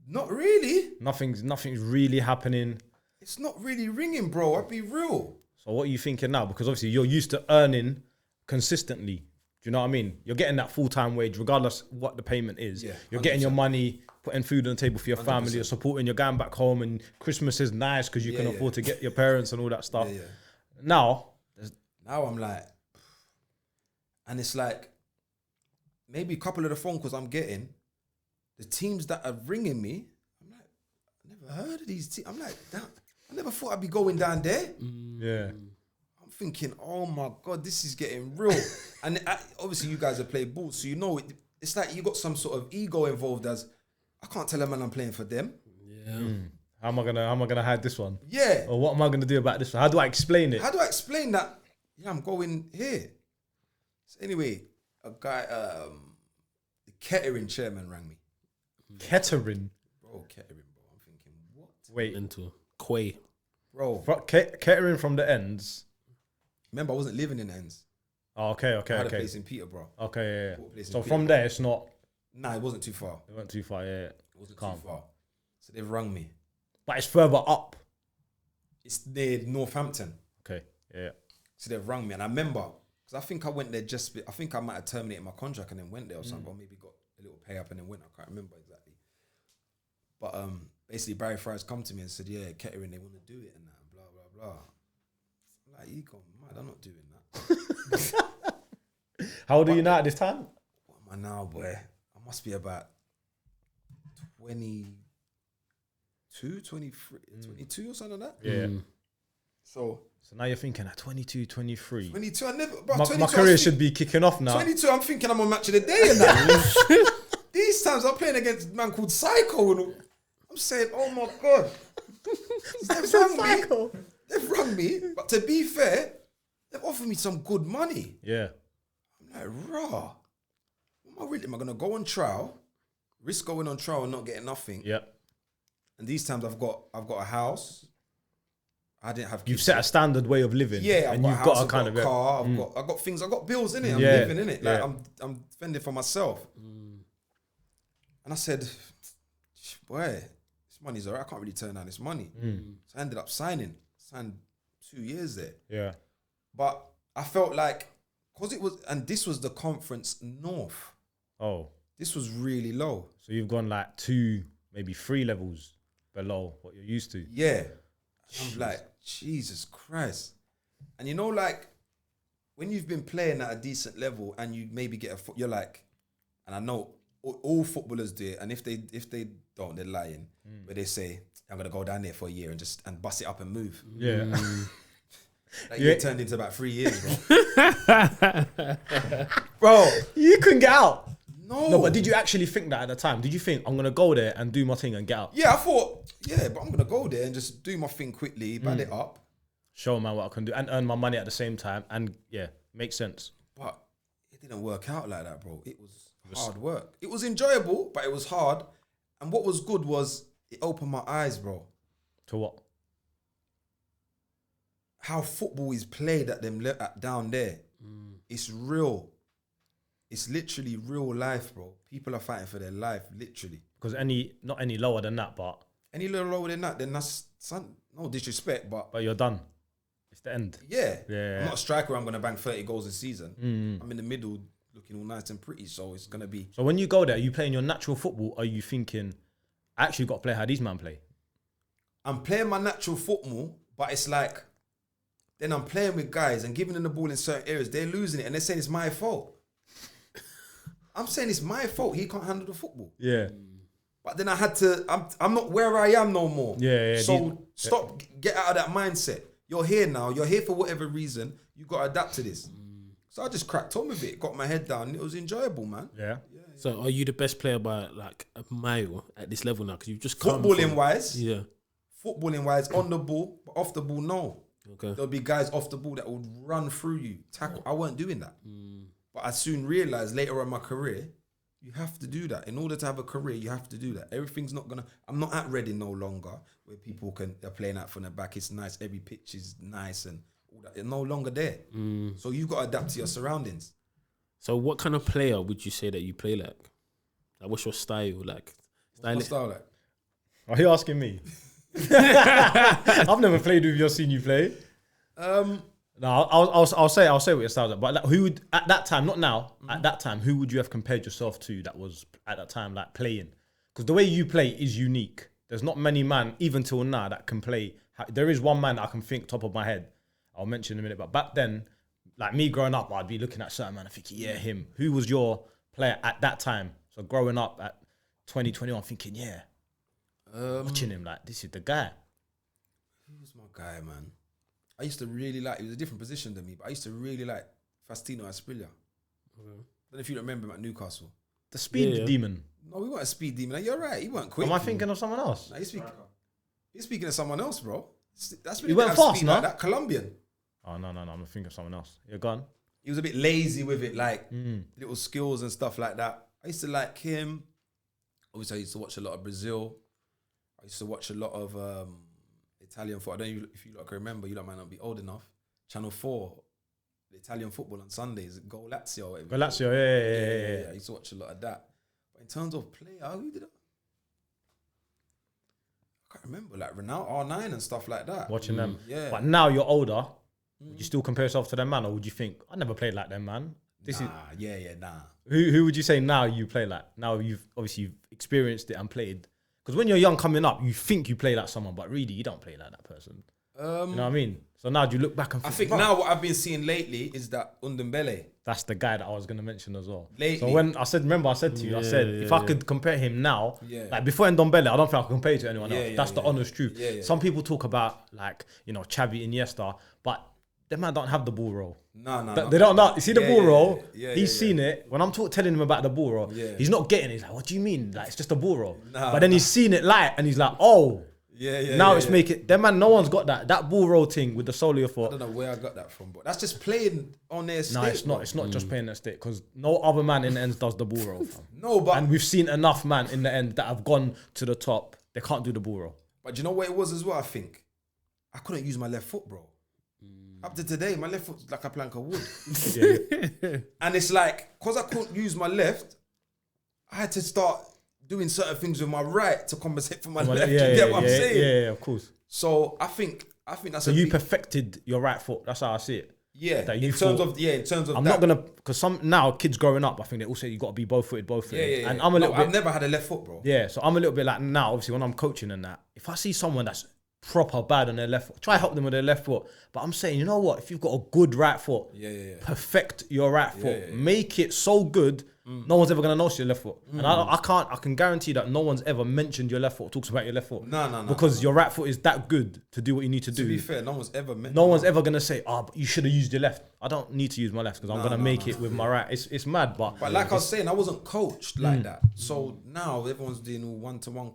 Not really. Nothing's really happening. It's not really ringing, bro. I'll be real. So what are you thinking now? Because obviously you're used to earning consistently. Do you know what I mean? You're getting that full-time wage regardless what the payment is. Yeah, You're getting your 100%. money putting food on the table for your family, you're supporting, you're going back home, and Christmas is nice because you can afford to get your parents and all that stuff. Now I'm like, and it's like, maybe a couple of the phone calls I'm getting, the teams that are ringing me, I'm like, I never heard of these teams. I'm like, damn, I never thought I'd be going down there. Yeah. I'm thinking, oh my God, this is getting real. And obviously you guys have played ball, so you know, it's like you got some sort of ego involved as, I can't tell a man I'm playing for them. Yeah. How am I gonna hide this one? Yeah. Or what am I gonna do about this one? How do I explain it? How do I explain that? Yeah, I'm going here. So anyway, a guy, the Kettering chairman rang me. Kettering? Bro, Kettering, bro. I'm thinking, what? Wait. Into Quay. Bro. Kettering from the ends. Remember, I wasn't living in Ends. Oh, okay. I had a place in Peterborough. Okay, Yeah. So from there, it's not... Nah, it wasn't too far. It went too far, yeah. It wasn't too far. So they've rung me. But it's further up. It's near Northampton. Okay, yeah. So they've rung me. And I remember, because I think I went there I think I might have terminated my contract and then went there or something. Or maybe got a little pay up and then went. I can't remember exactly. But basically, Barry Fry's come to me and said, yeah, Kettering, they want to do it and that, blah, blah, blah. I'm like, you gone mad, I'm not doing that. How old are you now at this time? What am I now, boy? I must be about 22, 23, 22 or something like that. Yeah. So now you're thinking at 22, 23. 22, I never... Bro, My career should be kicking off now. 22, I'm thinking I'm on Match of the Day and that. These times I'm playing against a man called Psycho. And I'm saying, oh my God. They've rung me. But to be fair, they've offered me some good money. Yeah. I'm like, raw. Am I going to go on trial, risk going on trial and not getting nothing? Yeah. And these times I've got a house. I didn't have kids. You've set a standard way of living. Yeah, and you've got a kind of car. I've got things. I've got bills in it. I'm living in it. Like I'm fending for myself. And I said, boy, this money's alright. I can't really turn down this money. So I ended up signed 2 years there. Yeah. But I felt like, because it was, and this was the conference north. Oh. This was really low. So you've gone like 2, maybe 3 levels below what you're used to. Yeah. I'm like, Jesus Christ. And you know, like, when you've been playing at a decent level and you maybe get you're like, and I know all footballers do it, and if they don't, they're lying. But they say, I'm gonna go down there for a year and bust it up and move. Yeah. Like you turned into about 3 years, bro. Bro, you couldn't get out. No, but did you actually think that at the time? Did you think I'm gonna go there and do my thing and get out? Yeah, I thought, but I'm gonna go there and just do my thing quickly, bad it up, show man what I can do, and earn my money at the same time, and makes sense. But it didn't work out like that, bro. It was hard work. It was enjoyable, but it was hard. And what was good was it opened my eyes, bro. To what? How football is played down there. It's real. It's literally real life, bro. People are fighting for their life, literally. Because not any lower than that, but any little lower than that, then that's no disrespect, but you're done. It's the end. Yeah. I'm not a striker. I'm gonna bang 30 goals a season. I'm in the middle, looking all nice and pretty. So it's gonna be. So when you go there, are you playing your natural football? Or are you thinking, I actually got to play how these men play? I'm playing my natural football, but it's like, then I'm playing with guys and giving them the ball in certain areas. They're losing it and they're saying it's my fault. I'm saying it's my fault. He can't handle the football. Yeah. But then I had to, I'm not where I am no more. Yeah. So get out of that mindset. You're here now. You're here for whatever reason. You got to adapt to this. So I just cracked on with it. Got my head down. It was enjoyable, man. Yeah. So are you the best player by like a mile at this level now? Because you've just come Footballing wise. Yeah. Footballing wise, on the ball, but off the ball, no. Okay. There'll be guys off the ball that would run through you, tackle. I weren't doing that. But I soon realized later on in my career, you have to do that. In order to have a career, you have to do that. Everything's not gonna. I'm not at Reading no longer, where they're playing out from the back. It's nice. Every pitch is nice and all that. It's no longer there. So you've got to adapt to your surroundings. So what kind of player would you say that you play like? Like what's your style like? What's my style like? Are you asking me? I've never played with you or seen you play. No, I'll say what your style is. But like, who would at that time, not now, at that time, who would you have compared yourself to that was at that time like playing? because the way you play is unique. There's not many man, even till now, that can play. There is one man that I can think top of my head. I'll mention in a minute. But back then, like me growing up, I'd be looking at certain man and thinking, yeah, him. Who was your player at that time? So growing up at 2021, thinking, yeah, watching him, like, this is the guy. Who was my guy, man? I used to really like, it was a different position than me, but I used to really like Faustino Asprilla. I don't know if you remember him at Newcastle. The speed demon. No, we weren't a speed demon. You're right, he weren't quick. Am I thinking of someone else? Nah, you're speaking of someone else, bro. That's really he went fast, no? like that Colombian. Oh, no. I'm thinking of someone else. You're gone. He was a bit lazy with it, like little skills and stuff like that. I used to like him. Obviously, I used to watch a lot of Brazil. I used to watch a lot of Italian football. I don't know if you lot can remember. You lot might not be old enough. Channel 4, the Italian football on Sundays. Go Lazio or whatever. Go Lazio, yeah. I used to watch a lot of that. But in terms of player, who did I? I can't remember. Like Ronaldo, R9 and stuff like that. Watching them. Yeah. But now you're older. Would you still compare yourself to them, man? Or would you think, I never played like them, man? Nah. Who would you say now you play like? Now you've experienced it and played. Because when you're young coming up, you think you play like someone, but really you don't play like that person. You know what I mean? So now do you look back and think, I think now what I've been seeing lately is that Ndombele. That's the guy that I was going to mention as well. Lately. So when I said to you, if I could compare him now, like before Ndombele, I don't think I could compare you to anyone else. That's the honest truth. Some people talk about like, Xavi, Iniesta, but them man don't have the ball roll. No. They don't know. You see the ball roll? He's seen it. When I'm telling him about the ball roll, he's not getting it. He's like, what do you mean? Like, it's just a ball roll. But then he's seen it live and he's like, oh. Now it's making... Them man, no one's got that. That ball roll thing with the sole of your foot. I don't know where I got that from, but that's just playing on their stick. No, it's not. It's not just playing their stick because no other man in the ends does the ball roll. No, but... And we've seen enough man in the end that have gone to the top. They can't do the ball roll. But you know what it was as well, I think? I couldn't use my left foot, bro. Up to today, my left foot's like a plank of wood. And it's like, because I couldn't use my left, I had to start doing certain things with my right to compensate for my left. You get what I'm saying? Yeah, of course. So I think that's so you perfected your right foot. That's how I see it. Yeah. That in terms of I'm not gonna, because some now kids growing up, I think they all say you got to be both footed. Yeah. And I'm a little bit. I've never had a left foot, bro. Yeah, so I'm a little bit like now. Obviously, when I'm coaching and that, if I see someone that's proper bad on their left foot, try help them with their left foot. But I'm saying, you know what? If you've got a good right foot, perfect your right foot, make it so good. No one's ever gonna notice your left foot, and I can guarantee that no one's ever mentioned your left foot, talks about your left foot. No. Because your right foot is that good to do what you need to do. To be fair, no one's ever ever gonna say, but you should have used your left. I don't need to use my left because I'm gonna make it with my right. It's mad, but like I was saying, I wasn't coached like that. So now everyone's doing all one-to-one.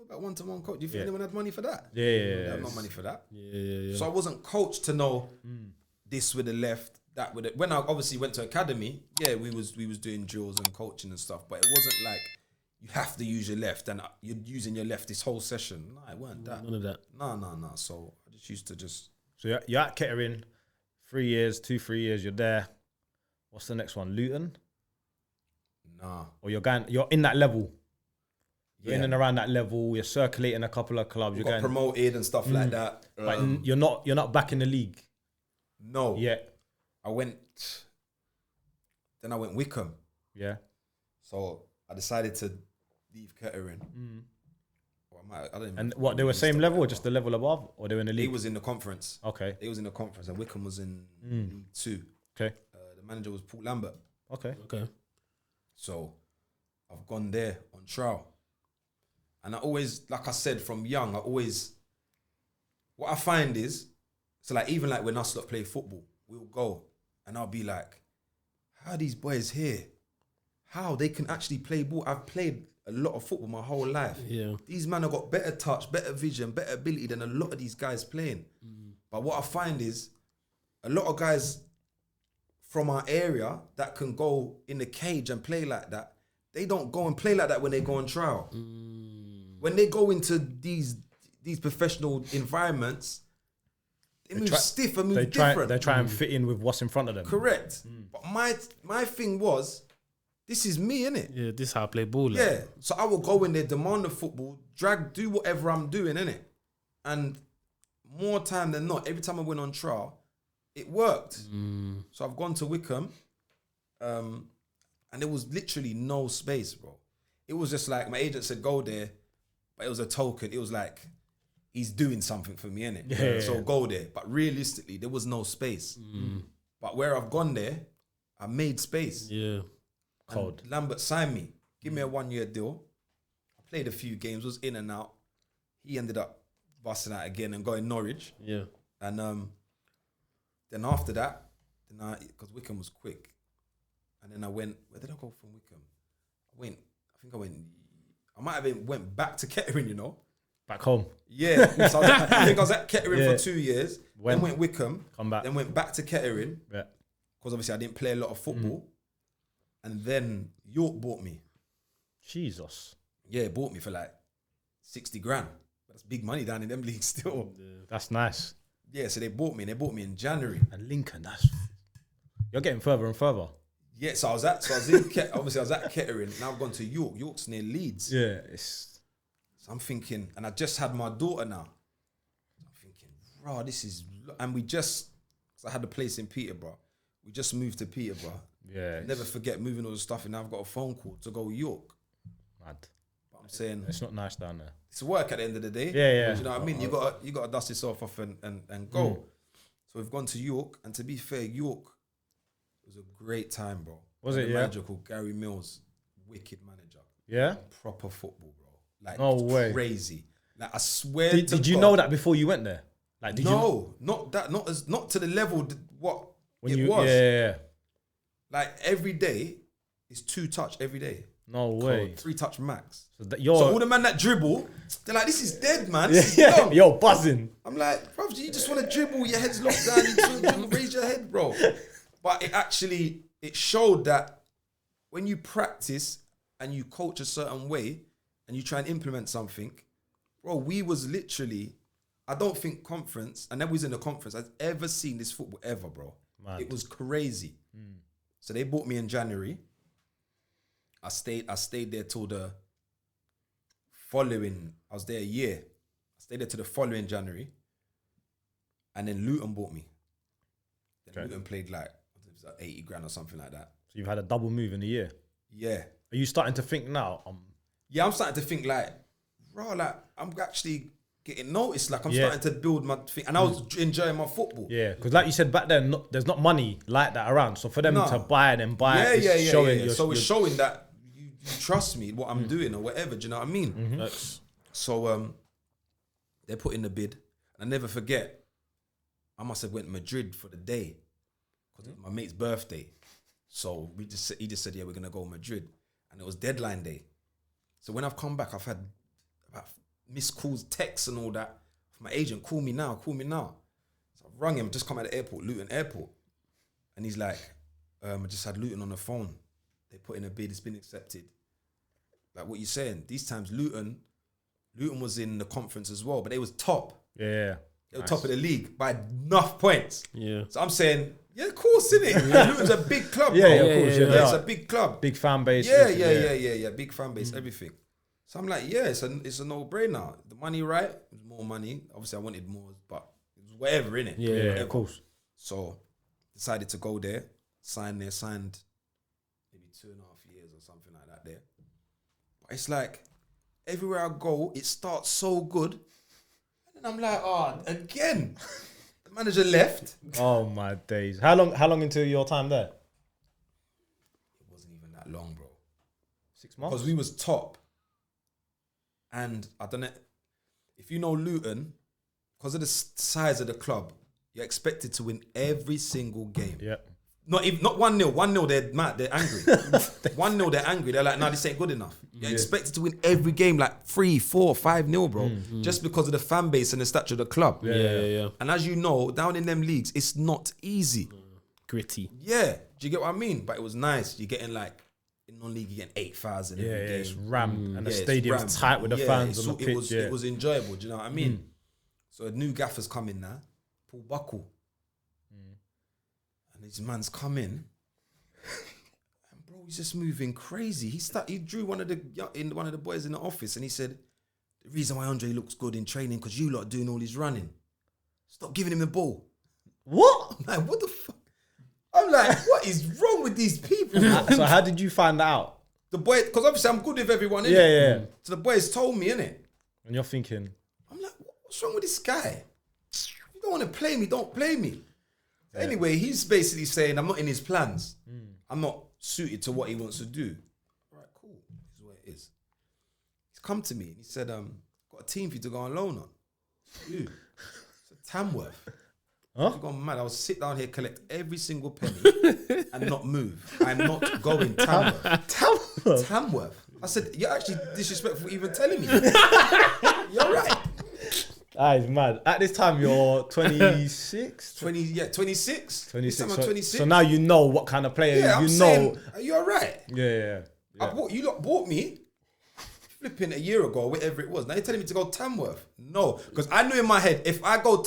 About one-to-one coach. Do you think anyone had money for that? Yeah. Not money for that. Yeah. So I wasn't coached to know this with the left, that with it. When I obviously went to academy, we was doing drills and coaching and stuff, but it wasn't like you have to use your left and you're using your left this whole session. No, it weren't that. None of that. No. So I just used to just. So you're at Kettering, 3 years, 3 years. You're there. What's the next one? Luton. Nah. Or you're in that level. You're in and around that level. You're circulating a couple of clubs. You got promoted and stuff like that. But you're not back in the league. No. Yeah. I went Wickham. Yeah. So I decided to leave Kettering. I don't even and what, they were same level or just the level above? Or they were in the league? He was in the conference. Okay. He was in the conference and Wickham was in League 2. Okay. The manager was Paul Lambert. Okay. So I've gone there on trial. And I always, like I said, from young, what I find is, so like even like when us lot play football, we'll go and I'll be like, how are these boys here? How they can actually play ball? I've played a lot of football my whole life. Yeah. These men have got better touch, better vision, better ability than a lot of these guys playing. But what I find is, a lot of guys from our area that can go in the cage and play like that, they don't go and play like that when they go on trial. When they go into these professional environments, they move stiff and move different. They try and fit in with what's in front of them. Correct. But my thing was, this is me, innit? Yeah, this is how I play ball. Like. Yeah. So I will go in there, demand the football, do whatever I'm doing, innit? And more time than not, every time I went on trial, it worked. So I've gone to Wickham, and there was literally no space, bro. it was just like my agent said go there, but it was a token. It was like he's doing something for me, innit? Yeah. So go there. But realistically, there was no space. But where I've gone there, I made space. Yeah. Cold. And Lambert signed me, give me a 1-year deal. I played a few games, was in and out. He ended up busting out again and going Norwich. Yeah. And then after that, because Wickham was quick, and then I went. Where did I go from Wickham? I might have went back to Kettering. You know, Back home. yeah. So I think I was at Kettering for 2 years. Then went Wickham. Come back. Then went back to Kettering. Yeah. Because obviously I didn't play a lot of football. And then York bought me. Jesus. Yeah, it bought me for like 60 grand. That's big money down in them leagues still. That's nice. Yeah, so they bought me in January. And Lincoln, you're getting further and further. Yeah, so I was obviously I was at Kettering. Now I've gone to York. York's near Leeds. Yeah. So I'm thinking, and I just had my daughter now. I'm thinking, bro, this is, and because I had a place in Peterborough. We just moved to Peterborough. Yeah. Never forget moving all the stuff, and now I've got a phone call to go York. Mad. But I'm saying It's not nice down there. it's work at the end of the day. Yeah. Do you know what I mean? You gotta dust yourself off and go. So we've gone to York, and to be fair, York was a great time, bro. Was The it? manager called Gary Mills, wicked manager. Yeah. Proper football, bro. Like No way. Crazy. Like I swear. Did you know that before you went there? Like, did you? Not that. Not to the level what When it you was. Yeah. Like every day, it's 2 touch every day. No way. 3 touch max. So So all the man that dribble, they're like, this is dead, man. This is dumb. Yo, buzzing. I'm like, bro, you just want to dribble, your head's locked down, you just want to dribble, raise your head, bro. But it showed that when you practice and you coach a certain way and you try and implement something, bro, we was literally, I don't think conference, and then we was in the conference, I've ever seen this football ever, bro. Mad. It was crazy. So they bought me in January. I stayed there till the following, I was there a year. I stayed there till the following January. And then Luton bought me. Then Luton played like 80 grand or something like that. So you've had a double move in a year. Yeah. Are you starting to think now? Yeah, I'm starting to think like, bro, like I'm actually getting noticed. Like I'm starting to build my thing. And I was enjoying my football. Yeah, because like you said back then, there's not money like that around. So for them to buy it and buy it, it's showing. So it's showing that you trust me, what I'm doing or whatever. Do you know what I mean? So they put in the bid. And I never forget, I must have went to Madrid for the day because it was my mate's birthday. So he just said, yeah, we're gonna go to Madrid, and it was deadline day. So when I've come back, I've had about missed calls, texts, and all that. My agent, call me now. So I've rung him, just come out of the airport, Luton Airport, and he's like, I just had Luton on the phone. They put in a bid, it's been accepted. Like what you saying? These times Luton was in the conference as well, but they was top. Yeah. They were top of the league by enough points. Yeah. So I'm saying, yeah, of course, innit? Luton's a big club, bro. Yeah, of course. Yeah, It's a big club. Big fan base. Yeah. Big fan base, everything. So I'm like, yeah, it's a no-brainer. The money, right? It was more money. Obviously, I wanted more, but it was whatever, innit? Yeah, of course. So decided to go there, signed maybe 2.5 years or something like that there. But it's like, everywhere I go, it starts so good. And I'm like, oh, again. The manager left. Oh my days. How long into your time there? It wasn't even that long, bro. 6 months? Because we was top. And I don't know, if you know Luton, because of the size of the club, you're expected to win every single game. Yeah. Not 1-0. 1-0, they're mad, they're angry. 1-0, they're angry. They're like, no, this ain't good enough. You're expected to win every game like 3, 4, 5-0, bro. Just because of the fan base and the stature of the club. Yeah. And as you know, down in them leagues, it's not easy. Gritty. Yeah. Do you get what I mean? But it was nice. You're getting like, in non-league, you're getting 8,000 every game. It's rammed. And the it's stadium's rammed. tight with the fans on the pitch. It was enjoyable. Do you know what I mean? So a new gaffer's coming now, Paul Boucaud. And his man's come in. And bro, he's just moving crazy. He drew one of the boys in the office and he said, the reason why Andre looks good in training because you lot are doing all his running. Stop giving him the ball. What? I'm like, what the fuck? I'm like, what is wrong with these people? So how did you find that out? the boy, because obviously I'm good with everyone, innit? Yeah. So the boys told me, innit? And you're thinking, I'm like, what's wrong with this guy? If you don't want to play me, don't play me. So anyway, he's basically saying I'm not in his plans. I'm not suited to what he wants to do. All right, cool. This is what it is. He's come to me and he said, got a team for you to go on loan on. Who? It's Tamworth. huh? I've gone mad. I'll sit down here, collect every single penny and not move. I'm not going Tamworth. Tamworth. I said, you're actually disrespectful for even telling me. You're right. That is mad. At this time, you're 26? 26. 26. I'm 26. So now you know what kind of player Yeah, you I'm know. saying, are you all right? Yeah. You lot bought me flipping a year ago, whatever it was. Now you're telling me to go Tamworth. No, because I knew in my head, if I go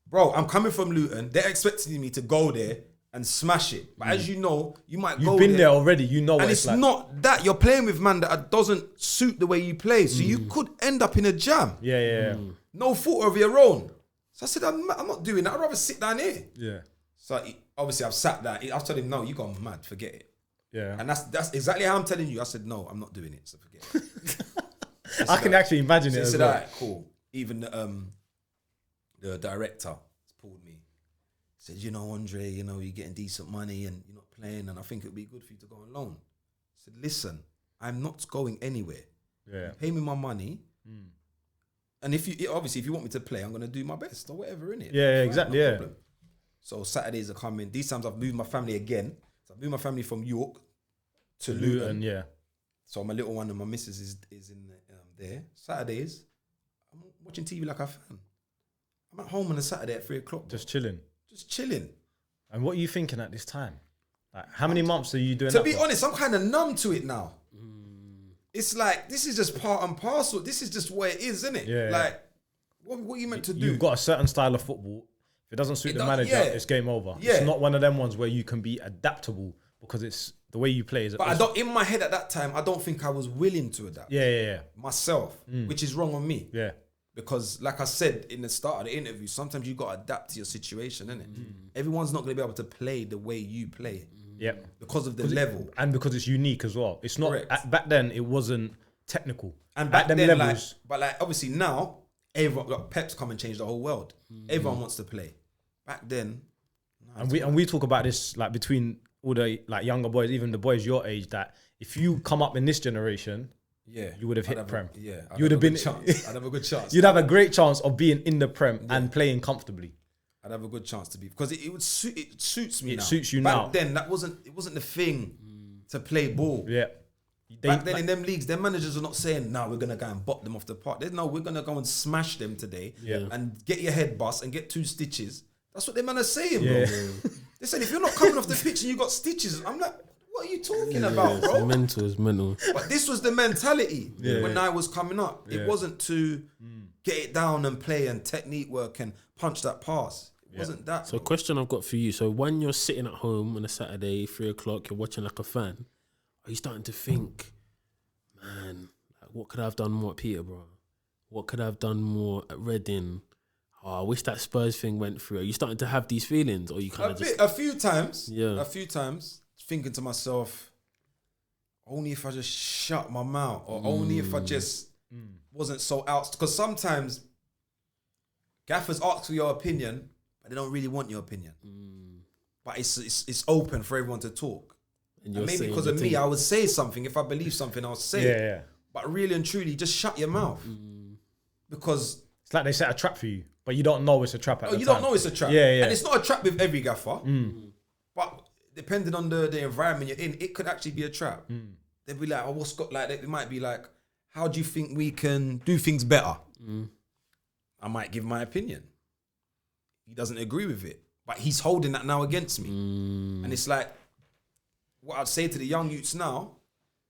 bro, I'm coming from Luton. They're expecting me to go there and smash it. But as you know, you might go there. You've been there already. You know what And it's like. not that. You're playing with man that doesn't suit the way you play. So you could end up in a jam. Yeah. No fault of your own. So I said, I'm not doing that. I'd rather sit down here. Yeah. So obviously I've sat down. I've told him, no, you gone mad. Forget it. Yeah. And that's exactly how I'm telling you. I said, no, I'm not doing it. So forget it. I can actually imagine it So he as said, well. all right, cool. Even the director pulled me. Said, you know, Andre, you know, you're getting decent money and you're not playing, and I think it would be good for you to go on loan. I said, listen, I'm not going anywhere. Yeah. Pay me my money. And if you want me to play, I'm gonna do my best or whatever, innit? Yeah, exactly. No Yeah. problem. So Saturdays are coming. These times I've moved my family again. So I've moved my family from York to Luton. Yeah. So my little one and my missus is in there. Saturdays, I'm watching TV like a fan. I'm at home on a Saturday at 3 o'clock. Just chilling. Just chilling. And what are you thinking at this time? Like, how many months are you doing To that be for? honest, I'm kind of numb to it now. It's like, this is just part and parcel. This is just what it is, isn't it? Yeah. Like, what are you meant to do? You've got a certain style of football. If it doesn't suit the manager, it's game over. Yeah. It's not one of them ones where you can be adaptable because it's the way you play. But I don't. In my head at that time, I don't think I was willing to adapt. Yeah. Myself, which is wrong on me. Yeah. Because, like I said in the start of the interview, sometimes you got to adapt to your situation, innit? Everyone's not going to be able to play the way you play. Yeah. Because of the level. And because it's unique as well. It's not, Correct. back then, it wasn't technical. And back at them then, levels. like obviously now, everyone, like, Pep's come and changed the whole world. Everyone wants to play. Back then, and we talk about this like between all the like younger boys, even the boys your age, that if you come up in this generation, you would have hit Prem. You would have been. I'd have a good chance. You'd have a great chance of being in the Prem and playing comfortably. I'd have a good chance to be, because it suits me. It now. suits you Back now. then, it wasn't the thing to play ball. Yeah. Back then in them leagues, their managers are not saying, "No, we're gonna go and bop them off the park." There's no, we're gonna go and smash them today, and get your head bust and get 2 stitches. That's what them man are saying, bro. They said, if you're not coming off the pitch and you got stitches, I'm like, what are you talking about, bro? It's mental. But this was the mentality when I was coming up. It wasn't to get it down and play and technique work and punch that pass. It wasn't that. So, question I've got for you. So, when you're sitting at home on a Saturday, 3 o'clock, you're watching like a fan, are you starting to think, man, like, what could I have done more at Peterborough? What could I have done more at Reading? Oh, I wish that Spurs thing went through. Are you starting to have these feelings, or you kind of just a few times, Yeah. a few times, thinking to myself, only if I just shut my mouth, or only if I just wasn't so out. Because sometimes gaffers ask for your opinion, but they don't really want your opinion. But it's open for everyone to talk. And maybe saying because your of me, thing. I would say something. If I believe something, I'll say it. But really and truly, just shut your mouth. Because It's like they set a trap for you, but you don't know it's a trap at the you time. don't know it's a trap. Yeah. And it's not a trap with every gaffer. But depending on the environment you're in, it could actually be a trap. They'd be like, oh, what's got like, it might be like, how do you think we can do things better? I might give my opinion. He doesn't agree with it, but he's holding that now against me. And it's like, what I'd say to the young youths now,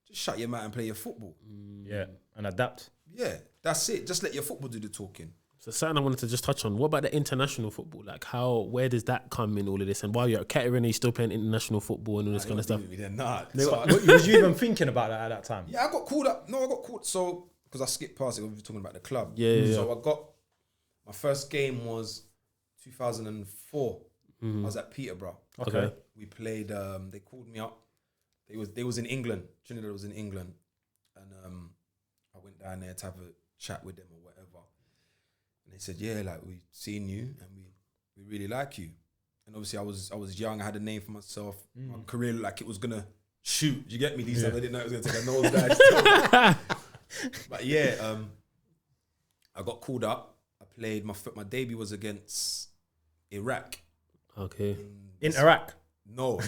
just shut your mouth and play your football. Yeah, and adapt. Yeah, that's it. Just let your football do the talking. So something I wanted to just touch on. What about the international football? Like where does that come in all of this? And while you're at Kettering, are you still playing international football and all this kind of stuff? Was you even thinking about that at that time? Yeah, I got called up. No, I got called. So, because I skipped past it when we were talking about the club. Yeah. So I got, my first game was 2004. I was at Peterborough. Okay. We played, they called me up. They was in England. Trinidad was in England, and I went down there to have a chat with them or whatever. And they said, yeah, like we've seen you and we really like you. And obviously I was young. I had a name for myself. My career looked like it was gonna shoot. You get me? These times I didn't know it was gonna take a nosedive. But yeah, I got called up. I played my debut was against Iraq. Okay. In Iraq? No,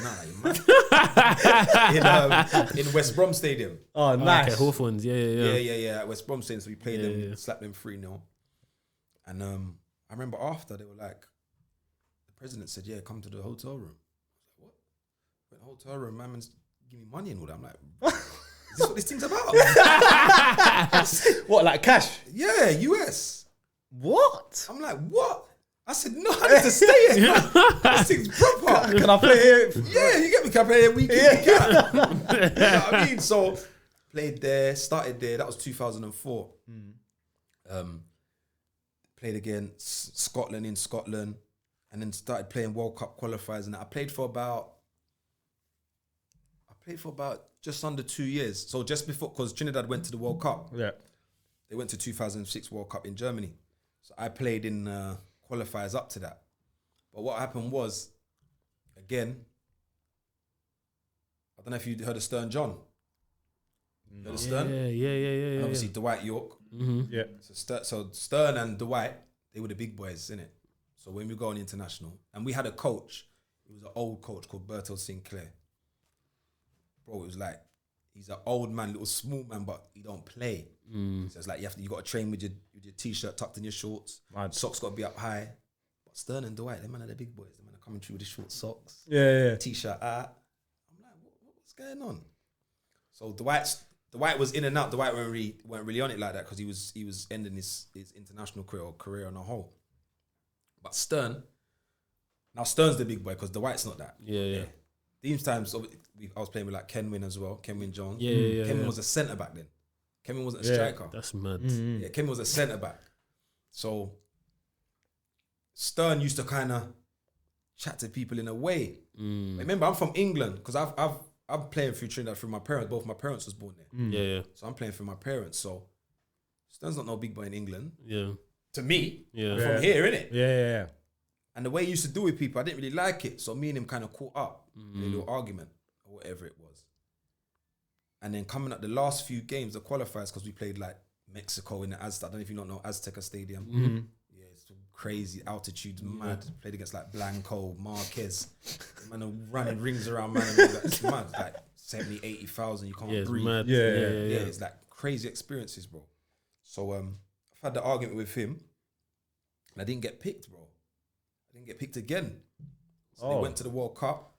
in West Brom Stadium. Oh, nice. Okay, Hawthorns, Yeah. At West Brom Stadium, so we played them, slapped them 3-0. And I remember after they were like, the president said, "Yeah, come to the hotel room." I was like, "What? Went to the hotel room, man's give me money and all that." I'm like, "Is this what this thing's about?" What, like cash? Yeah, US. What? I'm like, "What?" I said, "No, I need to stay here. This thing's proper. Can I play here? Yeah, you get me. Can I play here weekend? Yeah. You know what I mean?" So played there, started there. That was 2004. Played against Scotland in Scotland, and then started playing World Cup qualifiers. And I played for about just under 2 years. So just before, because Trinidad went to the World Cup. Yeah. They went to 2006 World Cup in Germany. So I played in qualifiers up to that. But what happened was, again, I don't know if you heard of Stern John. Heard of Stern? Yeah. And obviously Dwight York. Yeah. So Stern and Dwight, they were the big boys, innit? So when we go on international, and we had a coach, it was an old coach called Berto Sinclair. Bro, it was like, he's an old man, little small man, but he don't play. So it's like you got to train with your t-shirt tucked in your shorts. Mad. Socks got to be up high. But Stern and Dwight, them man are the big boys. Them man are coming through with the short socks. Yeah. T-shirt out. I'm like, what's going on? So Dwight was in and out. Dwight weren't really on it like that because he was ending his international career on a whole. But Stern's the big boy because Dwight's not that. Yeah. These times I was playing with like Kenwin as well, Kenwin Jones. Yeah. Kenwin was a centre back then. Kenwin wasn't a striker. That's mad. Yeah, Kenwin was a centre back. So Stern used to kind of chat to people in a way. Remember, I'm from England because I'm playing through Trinidad through my parents. Both my parents was born there. Yeah. So I'm playing through my parents. So Stern's not no big boy in England. Yeah. To me. Yeah. From here, innit? Yeah. And the way he used to do with people, I didn't really like it. So me and him kind of caught up in a little argument or whatever it was. And then coming up the last few games, the qualifiers, because we played like Mexico in the Azteca. I don't know if you don't know Azteca Stadium. Yeah, it's crazy altitudes, mad. Played against like Blanco, Marquez. Man are running rings around, man. And all that. It's mad. Like 70, 80,000. You can't breathe. Mad. Yeah. It's like crazy experiences, bro. So I've had the argument with him, and I didn't get picked, bro. I didn't get picked again. So they went to the World Cup.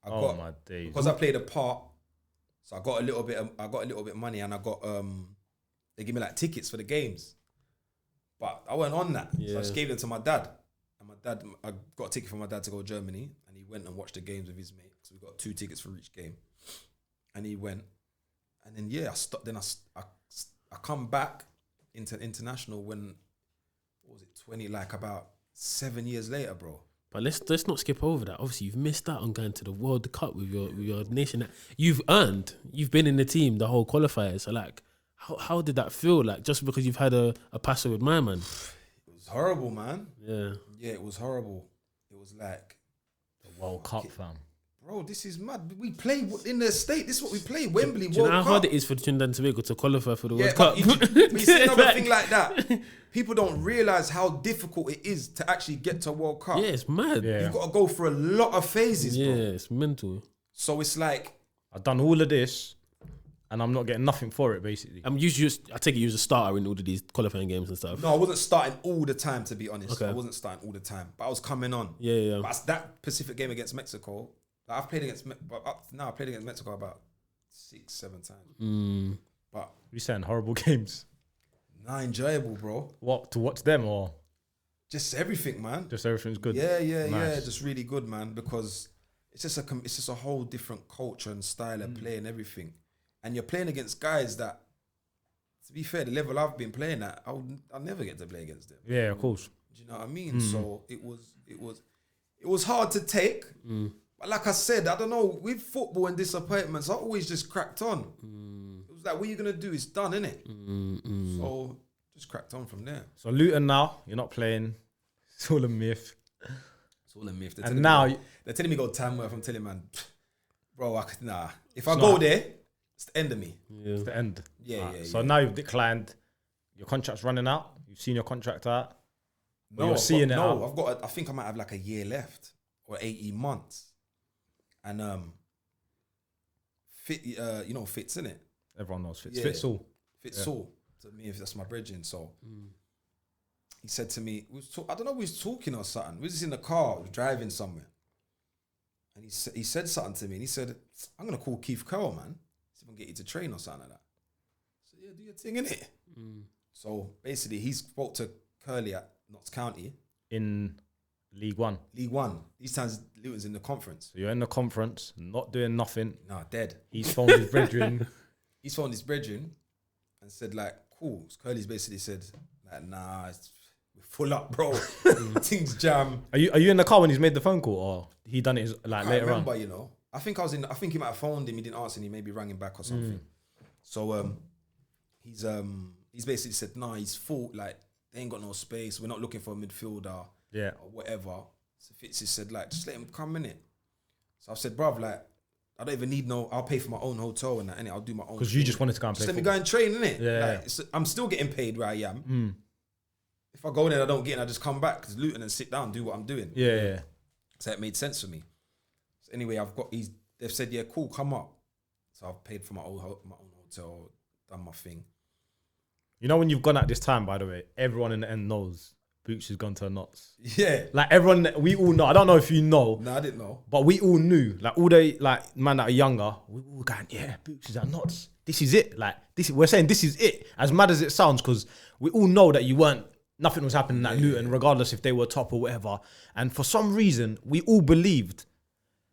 My days. Because I played a part, so I got a little bit of money, and I got they give me like tickets for the games. But I went on that. So I just gave them to my dad. And I got a ticket for my dad to go to Germany, and he went and watched the games with his mate. So we got 2 tickets for each game. And he went. And then I come back into international when, what was it, about 7 years later, bro. But let's not skip over that. Obviously, you've missed out on going to the World Cup with your nation that you've earned. You've been in the team the whole qualifier. So like, how did that feel? Like just because you've had a passer with my man. It was horrible, man. Yeah, it was horrible. It was like The World Cup, fam. Bro, this is mad. We play in the state. This is what we play. Wembley, do you World know how Cup. hard it is for Trinidad and Tobago to qualify for the World But Cup? you see another thing like that. People don't realise how difficult it is to actually get to World Cup. Yeah, it's mad. Yeah. You've got to go through a lot of phases, Yeah, bro. it's mental. So it's like, I've done all of this, and I'm not getting nothing for it, basically. I take it you was a starter in all of these qualifying games and stuff. no, I wasn't starting all the time, to be honest. Okay. I wasn't starting all the time, but I was coming on. Yeah. But that specific game against Mexico, like I've played against, but up now I played against Mexico about 6-7 times. But You saying horrible games? not enjoyable, bro. What, to watch them or Just everything, man. just everything's good? Yeah, Nice. just really good, man. Because it's just a whole different culture and style of play and everything. And you're playing against guys that, to be fair, the level I've been playing at, I'll never get to play against them. Yeah, of course. Do you know what I mean? So it was hard to take. But like I said, I don't know, with football and disappointments, I always just cracked on. It was like, what are you going to do? It's done, innit? So just cracked on from there. So Luton now, you're not playing. It's all a myth. It's all a myth. And now... They're telling me go Tamworth. I'm telling man, bro, nah. If I go there, it's the end of me. Yeah. It's the end. Yeah. So now you've declined. Your contract's running out. You've seen your contract out. No, you're seeing it out. I've got. I think I might have like a year left or 18 months. And Fitz, innit? Everyone knows Fitz. Yeah. Fitz all. To me, if that's my brethren. So he said to me, I don't know, we was talking or something. We was just in the car, we was driving somewhere. And he said something to me. And he said, I'm going to call Keith Curl, man. See if I can get you to train or something like that. So yeah, do your thing, innit? So basically, he spoke to Curly at Notts County. In League One. League One. These times, Luton's in the conference. So you're in the conference, not doing nothing. Nah, dead. He's phoned his brethren. He's phoned his brethren and said, like, cool. So Curly's basically said, like, nah, we're full up, bro. Things jam. Are you in the car when he's made the phone call, or he done it like later on? You know. I think he might have phoned him, he didn't answer, and he maybe rang him back or something. So he's basically said, nah, he's full, like, they ain't got no space, we're not looking for a midfielder. Yeah. Or whatever. So Fitzy said, like, just let him come in it. So I've said, bruv, like, I don't even need I'll pay for my own hotel and that, innit? I'll do my own. Because you just wanted to go and play. Just let me go and train, innit? Yeah. Like, I'm still getting paid where I am. If I go in and I don't get in, I just come back to Luton and sit down, do what I'm doing. Yeah. So it made sense for me. So anyway, they've said, yeah, cool, come up. So I've paid for my own hotel, done my thing. You know when you've gone at this time, by the way, everyone in the end knows Boots has gone to Notts. Yeah. Like everyone, we all know. I don't know if you know. No, I didn't know. But we all knew. Like all the man that are younger, we all going, yeah, Boots is at Notts. This is it. Like we're saying this is it. As mad as it sounds, because we all know that nothing was happening at Luton, regardless if they were top or whatever. And for some reason, we all believed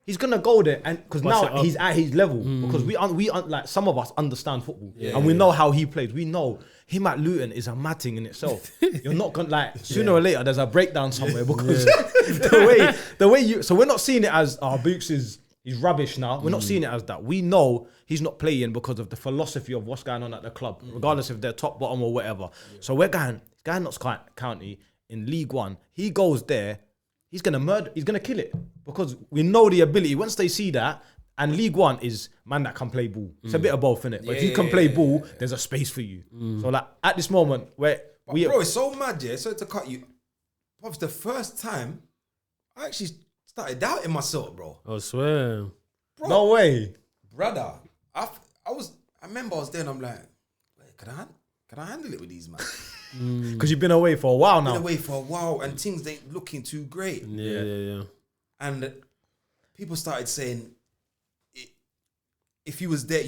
he's gonna go there, and because now he's at his level. Because we like some of us understand football, and we know how he plays. We know him at Luton is a mad thing in itself. You're not gonna sooner or later there's a breakdown somewhere because the way you. So we're not seeing it as Boots he's rubbish now. We're not seeing it as that. We know he's not playing because of the philosophy of what's going on at the club, regardless if they're top, bottom, or whatever. So we're going Notts County in League One. He goes there. He's going to murder. He's going to kill it because we know the ability. Once they see that, and League One is man that can play ball. It's a bit of both, innit? But if you can play ball, there's a space for you. So like at this moment where bro, it's so mad, yeah. So to cut you, bro, it's the first time I actually started doubting myself, bro. I swear. Bro, no way, brother. I remember I was there and I'm like, wait, can I handle it with these man? Because you've been away for a while now. Been away for a while and things ain't looking too great. Yeah. And people started saying, if he was there,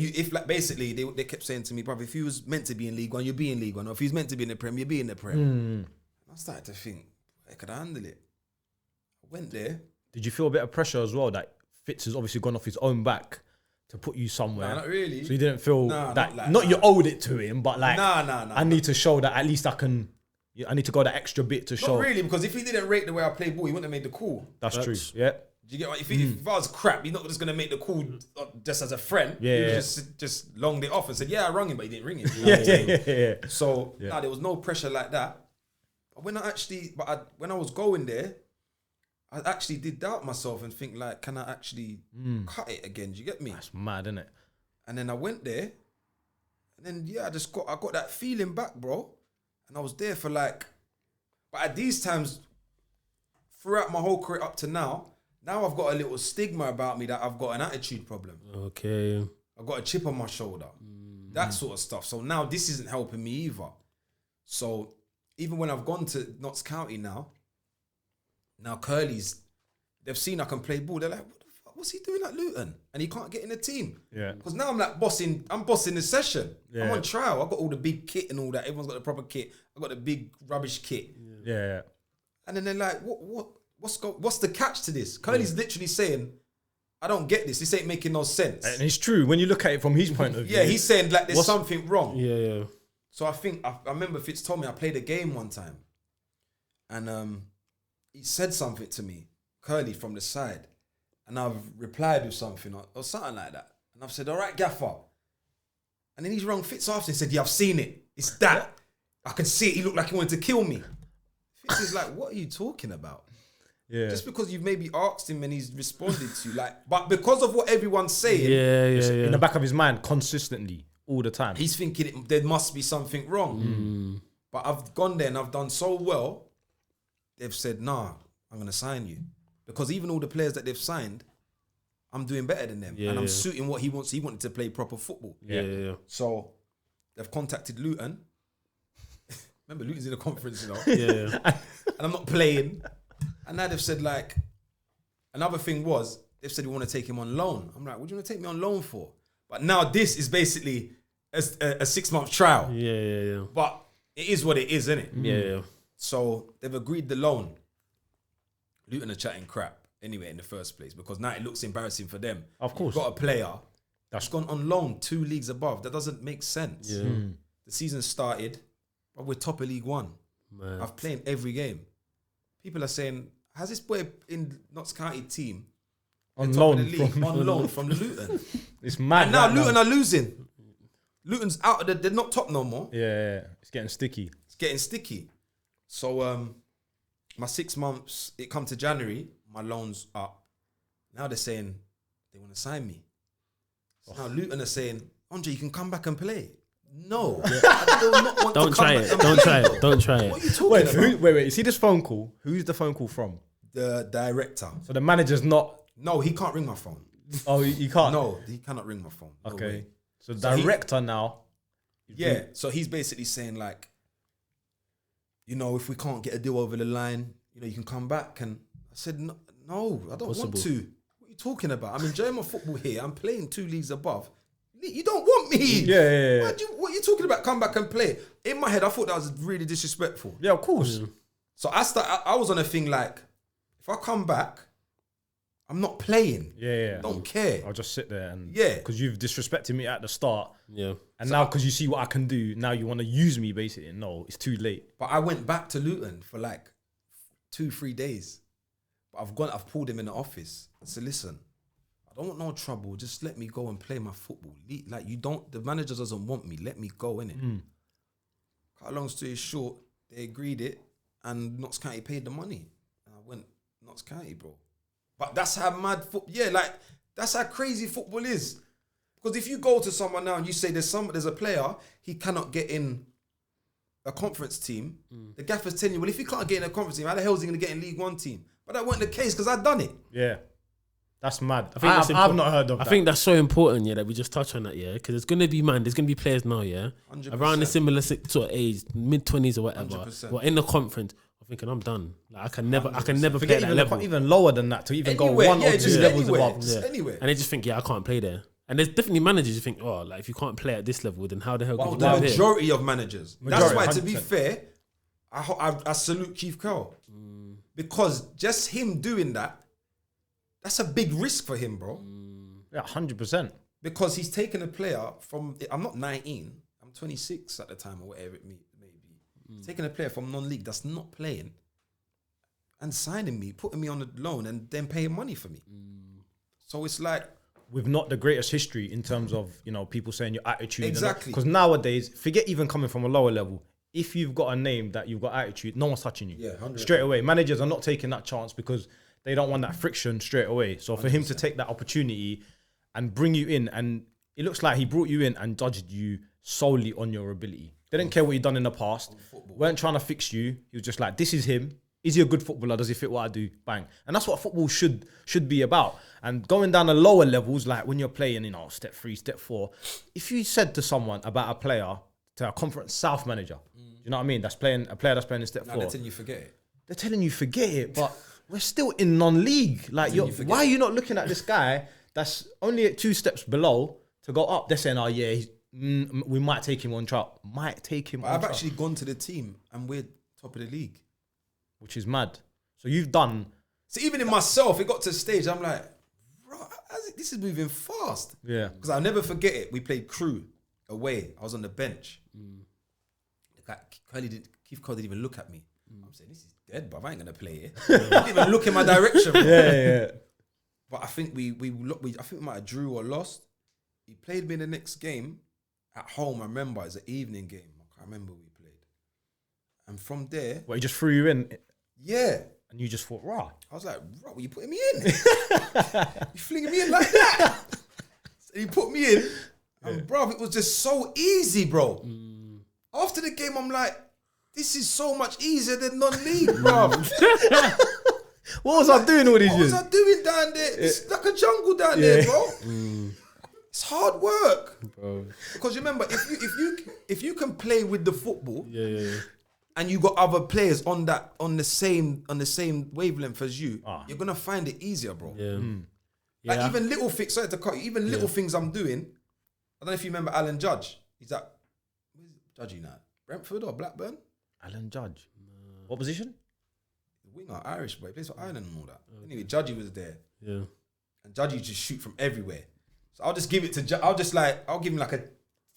basically they kept saying to me, brother, if he was meant to be in League One, you'd be in League One. Or if he's meant to be in the Prem, you'd be in the Prem. And I started to think, could I handle it? I went there. Did you feel a bit of pressure as well that Fitz has obviously gone off his own back to put you somewhere? Nah, not really. So you didn't feel that, not you owed it to him, but like, nah. I need to show that at least I need to go that extra bit to show. Not really, because if he didn't rate the way I play ball, he wouldn't have made the call. That's true, yeah. Do you get what? If I was crap, he's not just going to make the call just as a friend. Yeah, he just longed it off and said, yeah, I rang him, but he didn't ring him. You know Yeah. So, there was no pressure like that. But when I was going there, I actually did doubt myself and think like, can I actually cut it again? Do you get me? That's mad, isn't it? And then I went there, and then I got that feeling back, bro. And I was there for like, but at these times, throughout my whole career up to now I've got a little stigma about me that I've got an attitude problem. Okay. I've got a chip on my shoulder. That sort of stuff. So now this isn't helping me either. So even when I've gone to Notts County now Curly's, they've seen I can play ball. They're like, what the fuck? What's he doing at Luton? And he can't get in the team. Yeah. Because now I'm like I'm bossing the session. Yeah. I'm on trial. I've got all the big kit and all that. Everyone's got the proper kit. I've got the big rubbish kit. Yeah. And then they're like, what's the catch to this? Curly's literally saying, I don't get this. This ain't making no sense. And it's true when you look at it from his point of view. Yeah, he's saying like there's something wrong. Yeah. So I remember Fitz told me I played a game one time, and he said something to me, Curly from the side, and I've replied with something or something like that. And I've said, all right, gaffer. And then he's rung Fitz after and said, yeah, I've seen it. It's that. I can see it. He looked like he wanted to kill me. Fitz is like, what are you talking about? Yeah. Just because you've maybe asked him and he's responded to you, like, but because of what everyone's saying, in the back of his mind, consistently, all the time, he's thinking there must be something wrong. But I've gone there and I've done so well. They've said, nah, I'm gonna sign you, because even all the players that they've signed, I'm doing better than them, and I'm suiting what he wants. He wanted to play proper football. So they've contacted Luton. Remember, Luton's in the conference, you know. And I'm not playing. And now they've said, like, another thing was, they've said we want to take him on loan. I'm like, what do you want to take me on loan for? But now this is basically a 6-month trial. But it is what it is, isn't it? So they've agreed the loan. Luton are chatting crap anyway in the first place, because now it looks embarrassing for them. Of course. You've got a player that's gone on loan 2 leagues above. That doesn't make sense. The season started, but we're top of League One. Man. I've played every game. People are saying, has this boy in Notts County team on loan from Luton? It's mad. And now Luton are losing. Luton's out of they're not top no more. It's getting sticky. So my 6 months, it come to January, my loan's up. Now they're saying they want to sign me. So now Luton are saying, Andre, you can come back and play. No, I do not want Don't to try come it. back Don't and try play, it. Don't try it. What are you talking about? Wait. You see this phone call? Who's the phone call from? The director. So the manager's not. No, he can't ring my phone. Oh, you can't? No, he cannot ring my phone. No Okay. way. So director now. Yeah. So he's basically saying, like, you know, if we can't get a deal over the line, you know, you can come back. And I said, no, I don't want to. What are you talking about? I'm enjoying my football here. I'm playing 2 leagues above. You don't want me. Yeah. What are you talking about? Come back and play. In my head, I thought that was really disrespectful. Yeah, of course. So I was on a thing like, if I come back, I'm not playing. Yeah. Don't care. I'll just sit there and because you've disrespected me at the start. And so now because you see what I can do, now you want to use me basically. No, it's too late. But I went back to Luton for like 2-3 days. But I've pulled him in the office and said, listen, I don't want no trouble. Just let me go and play my football. Like, the manager doesn't want me. Let me go, innit? Cut a long story short, they agreed it, and Notts County paid the money. And I went, Notts County, bro. But that's how mad that's how crazy football is. Because if you go to someone now and you say there's a player, he cannot get in a conference team, the gaffer's telling you, well, if he can't get in a conference team, how the hell is he going to get in League One team? But that wasn't the case because I'd done it. Yeah. That's mad. I've not heard of that. I think that's so important, that we just touch on that, because there's going to be players now, 100%. around a similar sort of age, mid-20s or whatever, 100%. but in the conference, I'm thinking I'm done. Like, I can never play at that level. Even lower than that to even anywhere, go 1 or 2 levels above. Anywhere. And they just think, I can't play there. And there's definitely managers who think, like, if you can't play at this level, then how the hell can you the play majority of managers. That's why, 100%. to be fair, I salute Keith Curl. Because just him doing that's a big risk for him, bro. Yeah, 100%. Because he's taken a player from, I'm not 19, I'm 26 at the time or whatever it may be. Taking a player from non-league that's not playing and signing me, putting me on a loan and then paying money for me. So it's like, with not the greatest history in terms of, people saying your attitude. Exactly. Because nowadays, forget even coming from a lower level. If you've got a name that you've got attitude, no one's touching you. Yeah, 100%. Straight away. Managers are not taking that chance because they don't want that friction straight away. So for 100%. Him to take that opportunity and bring you in, and it looks like he brought you in and judged you solely on your ability. They didn't care what you'd done in the past. Weren't trying to fix you. He was just like, this is him. Is he a good footballer? Does he fit what I do? Bang. And that's what football should be about. And going down the lower levels, like when you're playing, step 3, step 4, if you said to someone about a player, to a Conference South manager, you know what I mean? A player that's playing in step 4. They're telling you forget it. They're telling you forget it, but we're still in non-league. Like, why are you not looking at this guy that's only at 2 steps below to go up? They're saying, we might take him on trial. I've actually gone to the team and we're top of the league. Which is mad. So you've done... So even in myself, it got to a stage, I'm like, bro, this is moving fast. Yeah. Because I'll never forget it. We played Crew away. I was on the bench. Keith Cole didn't even look at me. I'm saying, this is dead, bruv. I ain't going to play it. He didn't even look in my direction. Yeah. But I think we I think we might have drew or lost. He played me the next game at home. I remember it's an evening game. I can't remember who we played. And from there, Well, he just threw you in, yeah, and you just thought, rah. I was like, "Bro, what you putting me in? You flinging me in like that?" So he put me in, and bro, it was just so easy, bro. After the game, I'm like, this is so much easier than non-league, bro. What was I doing all these What years? was I doing down there? It's like a jungle down there, bro. It's hard work, Bro. because remember, if you can play with the football, Yeah. and you got other players on the same wavelength as you, you're gonna find it easier, bro. Yeah. Like even little things. Sorry to cut you. Even little things I'm doing. I don't know if you remember Alan Judge. He's at where's Judge now? Brentford or Blackburn? Alan Judge. What position? Winger, Irish boy. He plays for Ireland and all that. Anyway, Judgy was there, Yeah. and Judgy just shoot from everywhere. So I'll just give it to. I'll give him like a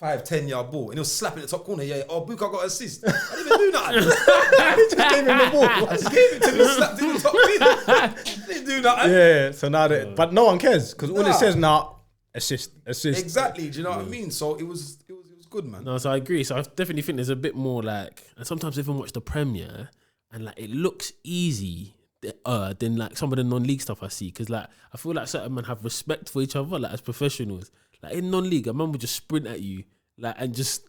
5-10 yard ball, and he'll slap it in the top corner. Yeah. Oh, Boucaud got assist. I didn't even do nothing. Just gave him the ball. I just gave it to him and slapped it in the top corner. Didn't do nothing. Yeah. So now that, but no one cares because all Nah. it says now, assist. Exactly. Do you know what I mean? So it was good, man. No, so I agree. So I definitely think there's a bit more like, and sometimes I even watch the Premier, and like it looks easy than like some of the non-league stuff I see. Because like I feel like certain men have respect for each other, like as professionals. Like in non-league, a man would just sprint at you, like and just.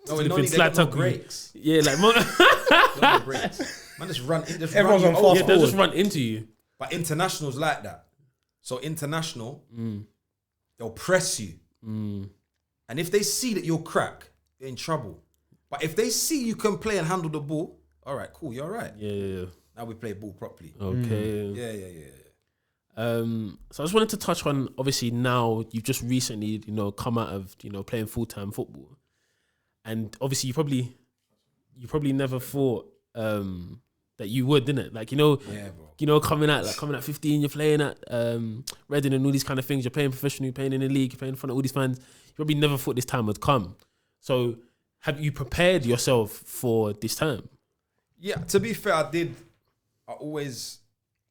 No, in non-league, they got no breaks. Yeah, like No breaks. Man, just run. Everyone's on fast they'll just run into you. But internationals like that. So international, they'll press you. And if they see that you're crack, you're in trouble. But if they see you can play and handle the ball, all right, cool, you're all right. Yeah. Now we play ball properly. Okay. Yeah. So I just wanted to touch on, obviously now you've just recently, come out of, playing full-time football. And obviously you probably never thought that you would, didn't it? Like, Yeah, bro. coming at 15, you're playing at Reading and all these kind of things. You're playing professionally, you're playing in the league, you're playing in front of all these fans. You probably never thought this time would come. So have you prepared yourself for this time? Yeah, to be fair, I did. I always,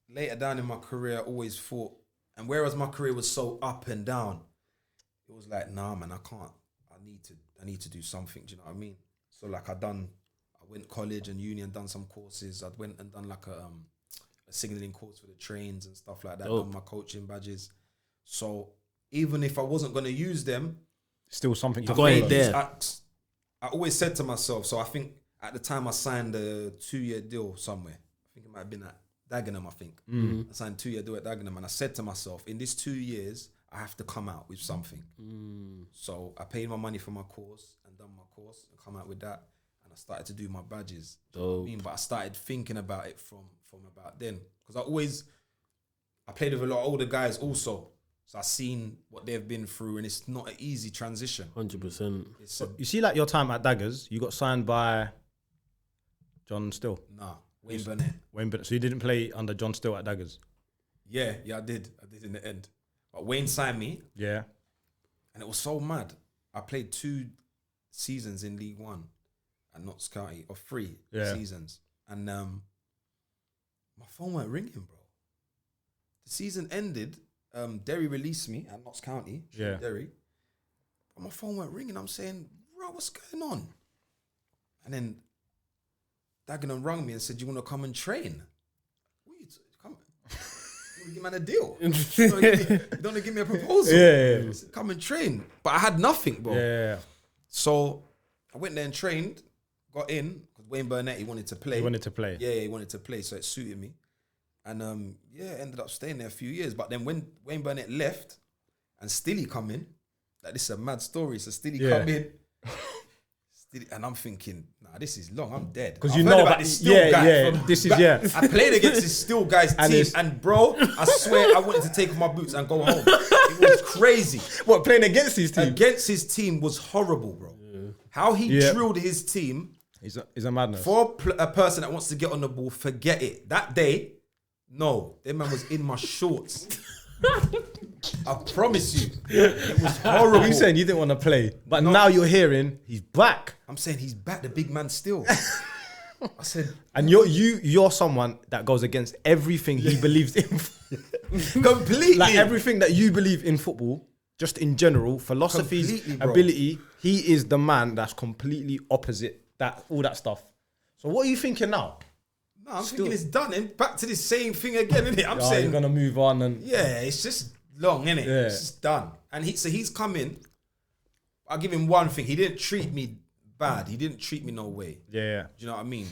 later down in my career, I always thought, and whereas my career was so up and down, it was like, nah, man, I can't. I need to do something. Do you know what I mean? So like I went college and uni and done some courses. I went and done like a signalling course for the trains and stuff like that. Done my coaching badges. So even if I wasn't going to use them, Still something to go ahead there. I always said to myself, so I think at the time I signed a 2-year deal somewhere. I think it might have been at Dagenham, I think. I signed a 2-year deal at Dagenham, and I said to myself, in this 2 years, I have to come out with something. So I paid my money for my course and done my course and come out with that. And I started to do my badges. Do you know what I mean? But I started thinking about it from about then. Because I played with a lot of older guys also. So I've seen what they've been through, and it's not an easy transition. 100%. You see, like your time at Daggers, you got signed by John Still. Nah, Wayne Burnett. So you didn't play under John Still at Daggers? Yeah, I did in the end. But Wayne signed me. Yeah. And it was so mad. I played 2 seasons in League One at Notts County, or 3 seasons. And my phone weren't ringing, bro. The season ended. Derry released me at Notts County. Derry. But my phone weren't ringing. I'm saying, bro, what's going on? And then Dagenham rang me and said, you want to come and train? What are you come? You give man a deal. You don't want to give me a proposal. Yeah. Said, come and train. But I had nothing, bro. Yeah. So I went there and trained, got in, because Wayne Burnett, he wanted to play. He wanted to play. Yeah, he wanted to play, so it suited me. And ended up staying there a few years. But then when Wayne Burnett left and Stilly come in, like this is a mad story. So Stilly come in, and I'm thinking, nah, this is long. I'm dead. Because you know about this Still guy. I played against this Still guy's team, and bro, I swear I wanted to take off my boots and go home. It was crazy. What, playing against his team? Against his team was horrible, bro. How he drilled his team. He's a madness. For a person that wants to get on the ball, forget it. That day, no, that man was in my shorts. I promise you, it was horrible. You saying you didn't want to play, but now you're hearing he's back. I'm saying he's back, the big man still. I said, and you're someone that goes against everything he believes in. completely. Like everything that you believe in football, just in general, philosophies, Completely, bro. ability, he is the man that's completely opposite that, all that stuff. So what are you thinking now? No, I'm thinking it's done. And back to the same thing again, innit? I'm You're saying, going to move on and... yeah, it's just long, innit? Yeah. It's just done. And he's come in. I'll give him one thing. He didn't treat me bad. He didn't treat me no way. Yeah. Do you know what I mean?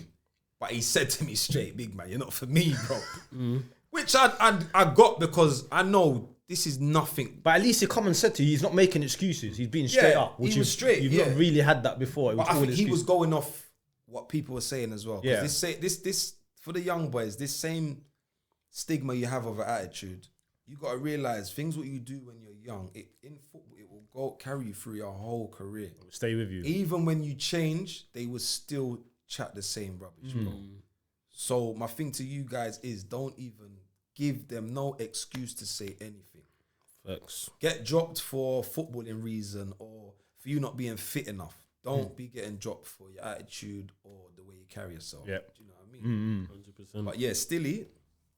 But he said to me straight, big man, you're not for me, bro. Which I got because I know this is nothing. But at least he come and said to you, he's not making excuses. He's being straight up. He was straight. You've yeah. not really had that before. It was But I all think he excuses. was going off what people were saying as well. Yeah. This for the young boys, this same stigma you have of an attitude, you got to realize things what you do when you're young, in football, it will carry you through your whole career. It will stay with you. Even when you change, they will still chat the same rubbish, bro. So my thing to you guys is don't even give them no excuse to say anything. Facts. Get dropped for footballing reason or for you not being fit enough. Don't be getting dropped for your attitude or the way you carry yourself. Yeah. Do you know what I mean? 100%. But yeah, Stilly,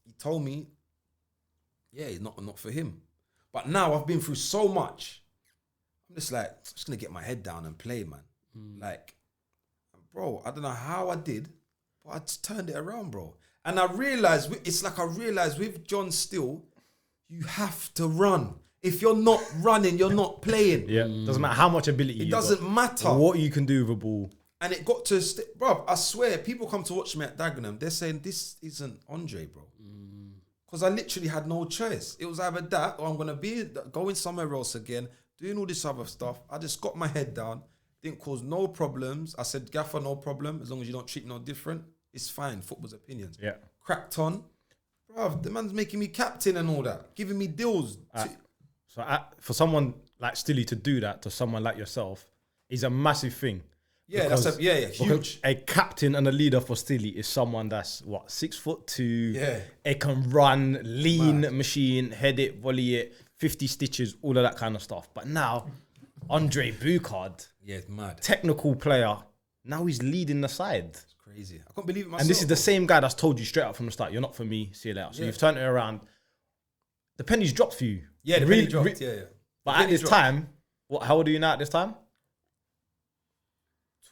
he told me, yeah, it's not for him. But now I've been through so much. I'm just like, I'm just gonna get my head down and play, man. Like, bro, I don't know how I did, but I just turned it around, bro. And I realized, it's like I realized with John Still, you have to run. If you're not running, you're not playing. Yeah. Doesn't matter how much ability It doesn't matter. what you can do with a ball. And it got to, bro, I swear, people come to watch me at Dagenham, they're saying, this isn't Andre, bro. Because I literally had no choice. It was either that or I'm going to be going somewhere else again, doing all this other stuff. I just got my head down, didn't cause no problems. I said, Gaffer, no problem. As long as you don't treat me no different, it's fine. Football's opinions. Yeah. Cracked on. Bro, the man's making me captain and all that, giving me deals. So for someone like Stilly to do that to someone like yourself is a massive thing. Yeah, Because- huge. A captain and a leader for Stilly is someone that's 6'2". Yeah. It can run, lean machine, head it, volley it, 50 stitches, all of that kind of stuff. But now, Andre Boucaud, Yeah, it's mad. technical player, now he's leading the side. It's crazy. I couldn't believe it myself. And this is the same guy that's told you straight up from the start, you're not for me, see you later. So Yeah. you've turned it around. The penny's dropped for you. Yeah, the Really- penny dropped. Yeah. But The at penny this dropped. time, how old are you now at this time?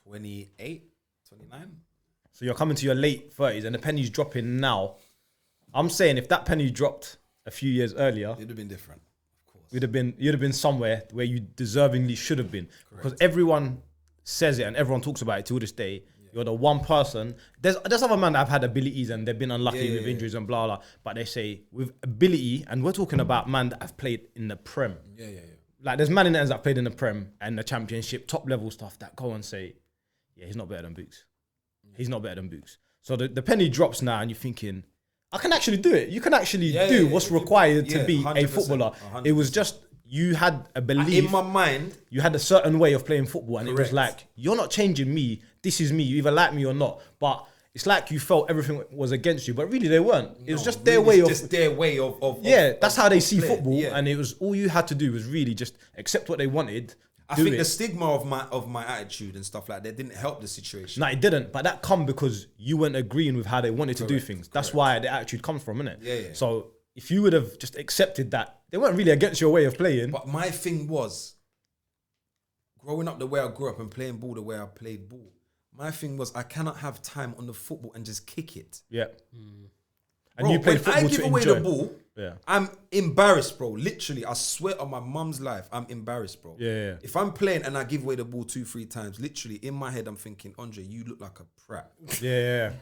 28, 29. So you're coming to your late 30s and the penny's dropping now. I'm saying if that penny dropped a few years earlier, It'd have been different, of course. you'd have been somewhere where you deservingly should have been. Because everyone says it and everyone talks about it till this day. You're the one person. There's other men that have had abilities and they've been unlucky with injuries and blah blah. But they say with ability, and we're talking about man that have played in the Prem. Yeah. Like there's man in there that played in the Prem and the Championship, top level stuff that go and say, yeah, he's not better than Books. He's not better than Books. So the penny drops now and you're thinking, I can actually do it. You can actually do what's required to be 100%, a footballer. 100%. It was just, you had a belief. In my mind, You had a certain way of playing football and it was Correct. like, you're not changing me. This is me. You either like me or not. But it's like you felt everything was against you, but really they weren't. It was just their way of... just their way of that's how they see playing. football. Yeah. And it was all you had to do was really just accept what they wanted. I do think it. the stigma of my attitude and stuff like that didn't help the situation. No, it didn't. But that come because you weren't agreeing with how they wanted to do things. That's why the attitude comes from, innit? Yeah. So if you would have just accepted that, they weren't really against your way of playing. But my thing was, growing up the way I grew up and playing ball the way I played ball, my thing was I cannot have time on the football and just kick it. Yeah. And Bro, you played when football I give to away enjoy. the ball, Yeah. I'm embarrassed, bro. Literally, I swear on my mum's life, I'm embarrassed, bro. Yeah. If I'm playing and I give away the ball 2-3 times, literally in my head, I'm thinking, Andre, you look like a prat. Yeah.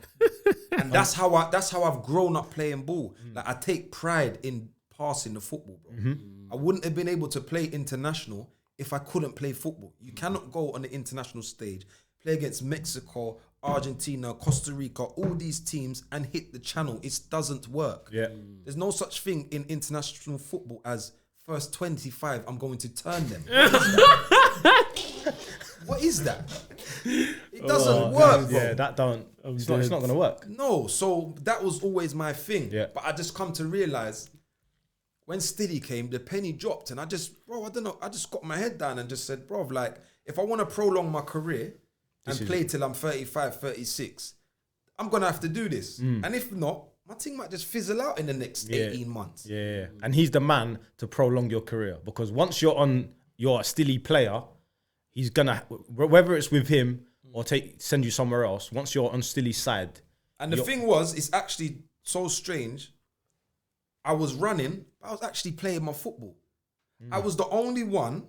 And that's how I've grown up playing ball. Like I take pride in passing the football, bro. I wouldn't have been able to play international if I couldn't play football. You cannot go on the international stage, play against Mexico, Argentina, Costa Rica, all these teams and hit the channel. It doesn't work. Yeah. There's no such thing in international football as first 25, I'm going to turn them. What is that? It doesn't work, bro. Yeah, that don't. It's not going to work. No, so that was always my thing. Yeah. But I just come to realize when Steady came, the penny dropped, and I don't know, I just got my head down and just said, bro, like, if I want to prolong my career and play till I'm 35, 36, I'm gonna have to do this. And if not, my team might just fizzle out in the next 18 months. Yeah. And he's the man to prolong your career, because once you're a Stilly player, he's gonna, whether it's with him or send you somewhere else, once you're on Stilly's side. And the thing was, it's actually so strange. I was running, but I was actually playing my football. I was the only one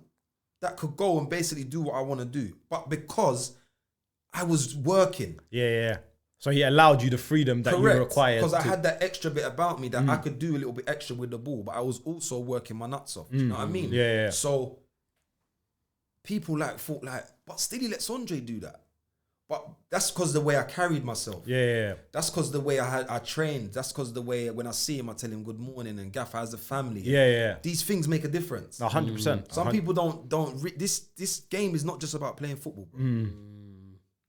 that could go and basically do what I want to do. But because I was working. Yeah. So he allowed you the freedom that you required. Because I had that extra bit about me that I could do a little bit extra with the ball, but I was also working my nuts off. Do you know what I mean? Yeah. So people thought but Stilly lets Andre do that. But that's because the way I carried myself. Yeah. That's because the way I trained. That's because the way when I see him, I tell him good morning and Gaff has a family. Yeah. These things make a difference. 100%. Some people don't. This game is not just about playing football, bro.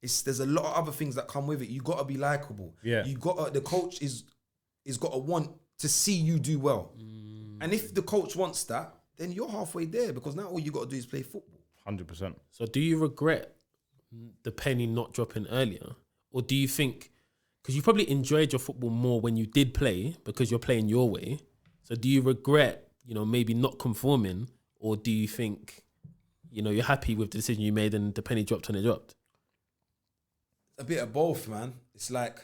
There's a lot of other things that come with it. You got to be likable. Yeah. The coach is got to want to see you do well. And if the coach wants that, then you're halfway there, because now all you got to do is play football. 100%. So do you regret the penny not dropping earlier? Or do you think, because you probably enjoyed your football more when you did play because you're playing your way. So do you regret, maybe not conforming, or do you think, you're happy with the decision you made and the penny dropped when it dropped? A bit of both, man. It's like,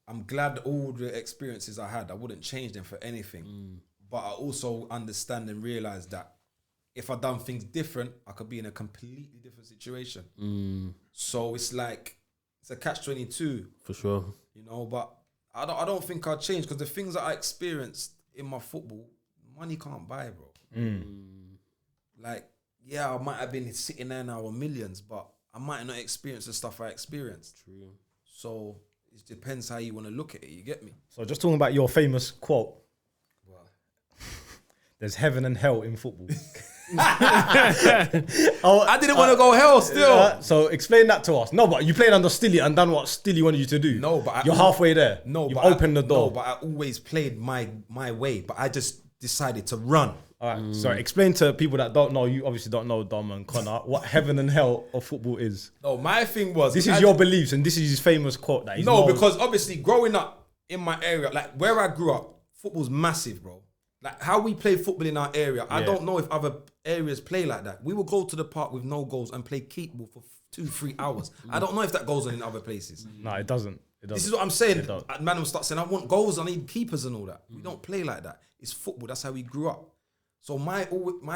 I'm glad all the experiences I had, I wouldn't change them for anything. But I also understand and realize that if I'd done things different, I could be in a completely different situation. So it's like, it's a catch-22. For sure. But I don't think I'd change, because the things that I experienced in my football, money can't buy, bro. Like, yeah, I might have been sitting there now with millions, but I might not experience the stuff I experienced. True. So it depends how you want to look at it, you get me? So just talking about your famous quote. There's heaven and hell in football. I didn't want to go hell still. So explain that to us. No, but you played under Stilly and done what Stilly wanted you to do. No, but you're halfway there. No, you've but opened the door. No, but I always played my way, but I just decided to run. All right, sorry. Explain to people that don't know. You obviously don't know Dom and Connor what heaven and hell of football is. No, my thing was, this is your beliefs, and this is his famous quote that he's because obviously growing up in my area, like where I grew up, football's massive, bro. Like how we play football in our area, I don't know if other areas play like that. We will go to the park with no goals and play keep ball for 2-3 hours. I don't know if that goes on in other places. No, it doesn't. This is what I'm saying. Man will start saying, I want goals, I need keepers and all that. We don't play like that. It's football. That's how we grew up. So my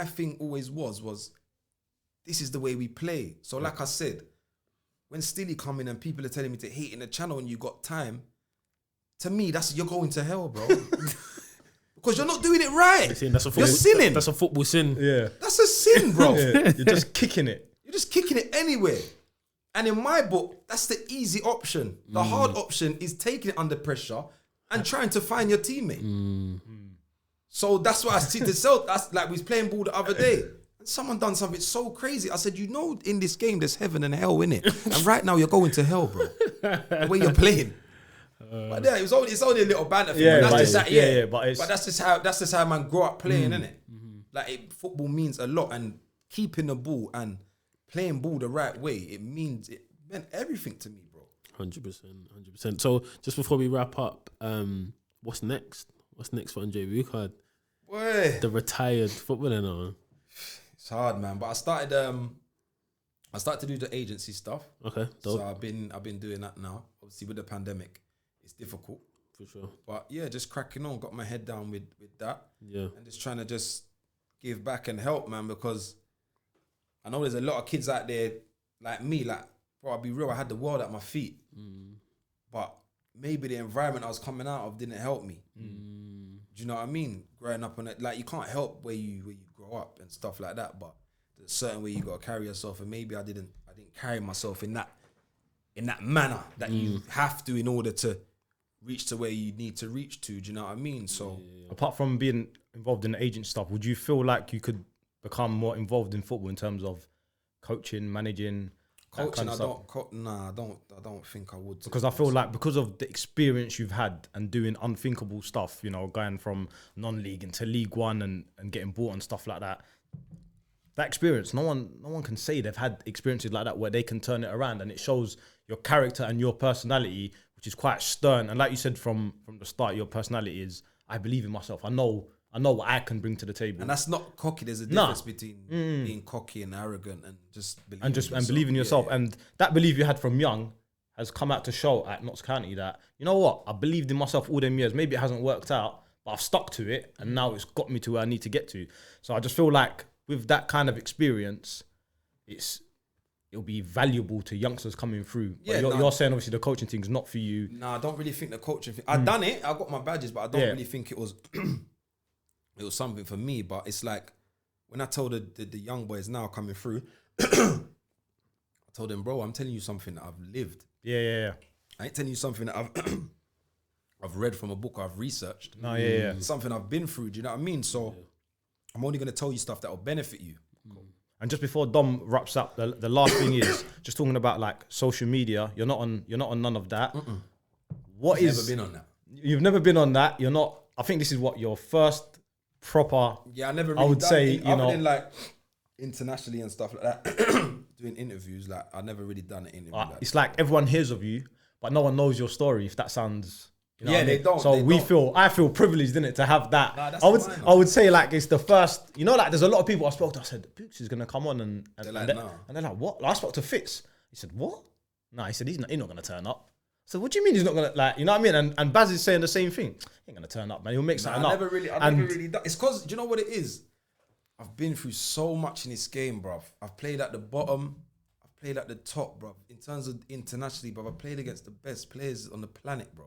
thing always was, this is the way we play. So like I said, when Stilly come in and people are telling me to hit in the channel and you got time, to me, you're going to hell, bro. Because you're not doing it right. You're sinning. That's a football sin. Yeah. That's a sin, bro. You're just kicking it. You're just kicking it anywhere. And in my book, that's the easy option. The hard option is taking it under pressure and trying to find your teammate. So that's what I see. That's like we was playing ball the other day. And someone done something so crazy. I said, in this game, there's heaven and hell in it. And right now, you're going to hell, bro. The way you're playing. But yeah, it's only a little banter thing. Yeah, but that's just how man grew up playing, innit? Like football means a lot, and keeping the ball and playing ball the right way, it meant everything to me, bro. 100%. So just before we wrap up, what's next? What's next for Andre Boucaud? Boy, the retired footballer now. It's hard, man. But I started to do the agency stuff. Okay, dope. So I've been doing that now. Obviously with the pandemic, it's difficult. For sure. But yeah, just cracking on. Got my head down with that. Yeah. And just trying to just give back and help, man, because I know there's a lot of kids out there like me. Like, bro, I'll be real, I had the world at my feet. But maybe the environment I was coming out of didn't help me. Do you know what I mean? Growing up on it, like you can't help where you grow up and stuff like that. But there's a certain way you gotta carry yourself, and maybe I didn't carry myself in that manner that you have to in order to reach to where you need to reach to. Do you know what I mean? So apart from being involved in the agent stuff, would you feel like you could become more involved in football in terms of coaching, managing? Coaching, I don't think I would. Because I feel like because of the experience you've had and doing unthinkable stuff, going from non-league into League One and getting bought and stuff like that. That experience, no one can say they've had experiences like that where they can turn it around, and it shows your character and your personality which is quite stern. And like you said from the start, your personality is, I believe in myself. I know what I can bring to the table. And that's not cocky. There's a difference between being cocky and arrogant and just believe in yourself. Yeah. And that belief you had from young has come out to show at Notts County that, you know what, I believed in myself all them years. Maybe it hasn't worked out, but I've stuck to it, and now it's got me to where I need to get to. So I just feel like with that kind of experience, it'll be valuable to youngsters coming through. Yeah, you're saying obviously the coaching thing's not for you. No, I don't really think the coaching thing. I've done it. I got my badges, but I don't really think it was it was something for me. But it's like when I told the young boys now coming through, I told them, bro, I'm telling you something that I've lived. Yeah. I ain't telling you something that I've read from a book or I've researched. No, yeah. Something I've been through. Do you know what I mean? So I'm only going to tell you stuff that will benefit you. And just before Dom wraps up, the last thing is just talking about like social media. You're not on none of that. I've never been on that. You've never been on that. You're not. I think this is what your first proper. Yeah, I never. Really I would say other than like internationally and stuff like that, doing interviews. Like I've never really done an interview. It's like everyone hears of you, but no one knows your story. If that sounds. You know they don't. So I feel privileged, didn't it, to have that. Nah, I would say like it's the first. You know, like there's a lot of people I spoke to. I said, Books is gonna come on, and they're like, no. And they're like, what? I spoke to Fitz. He said, what? No, he said he's not gonna turn up. So what do you mean he's not gonna, like, you know what I mean? And Baz is saying the same thing. He ain't gonna turn up, man. He'll make something up. I've never really done. It's because, do you know what it is? I've been through so much in this game, bruv. I've played at the bottom. I've played at the top, bruv. In terms of internationally, bruv, I've played against the best players on the planet, bro.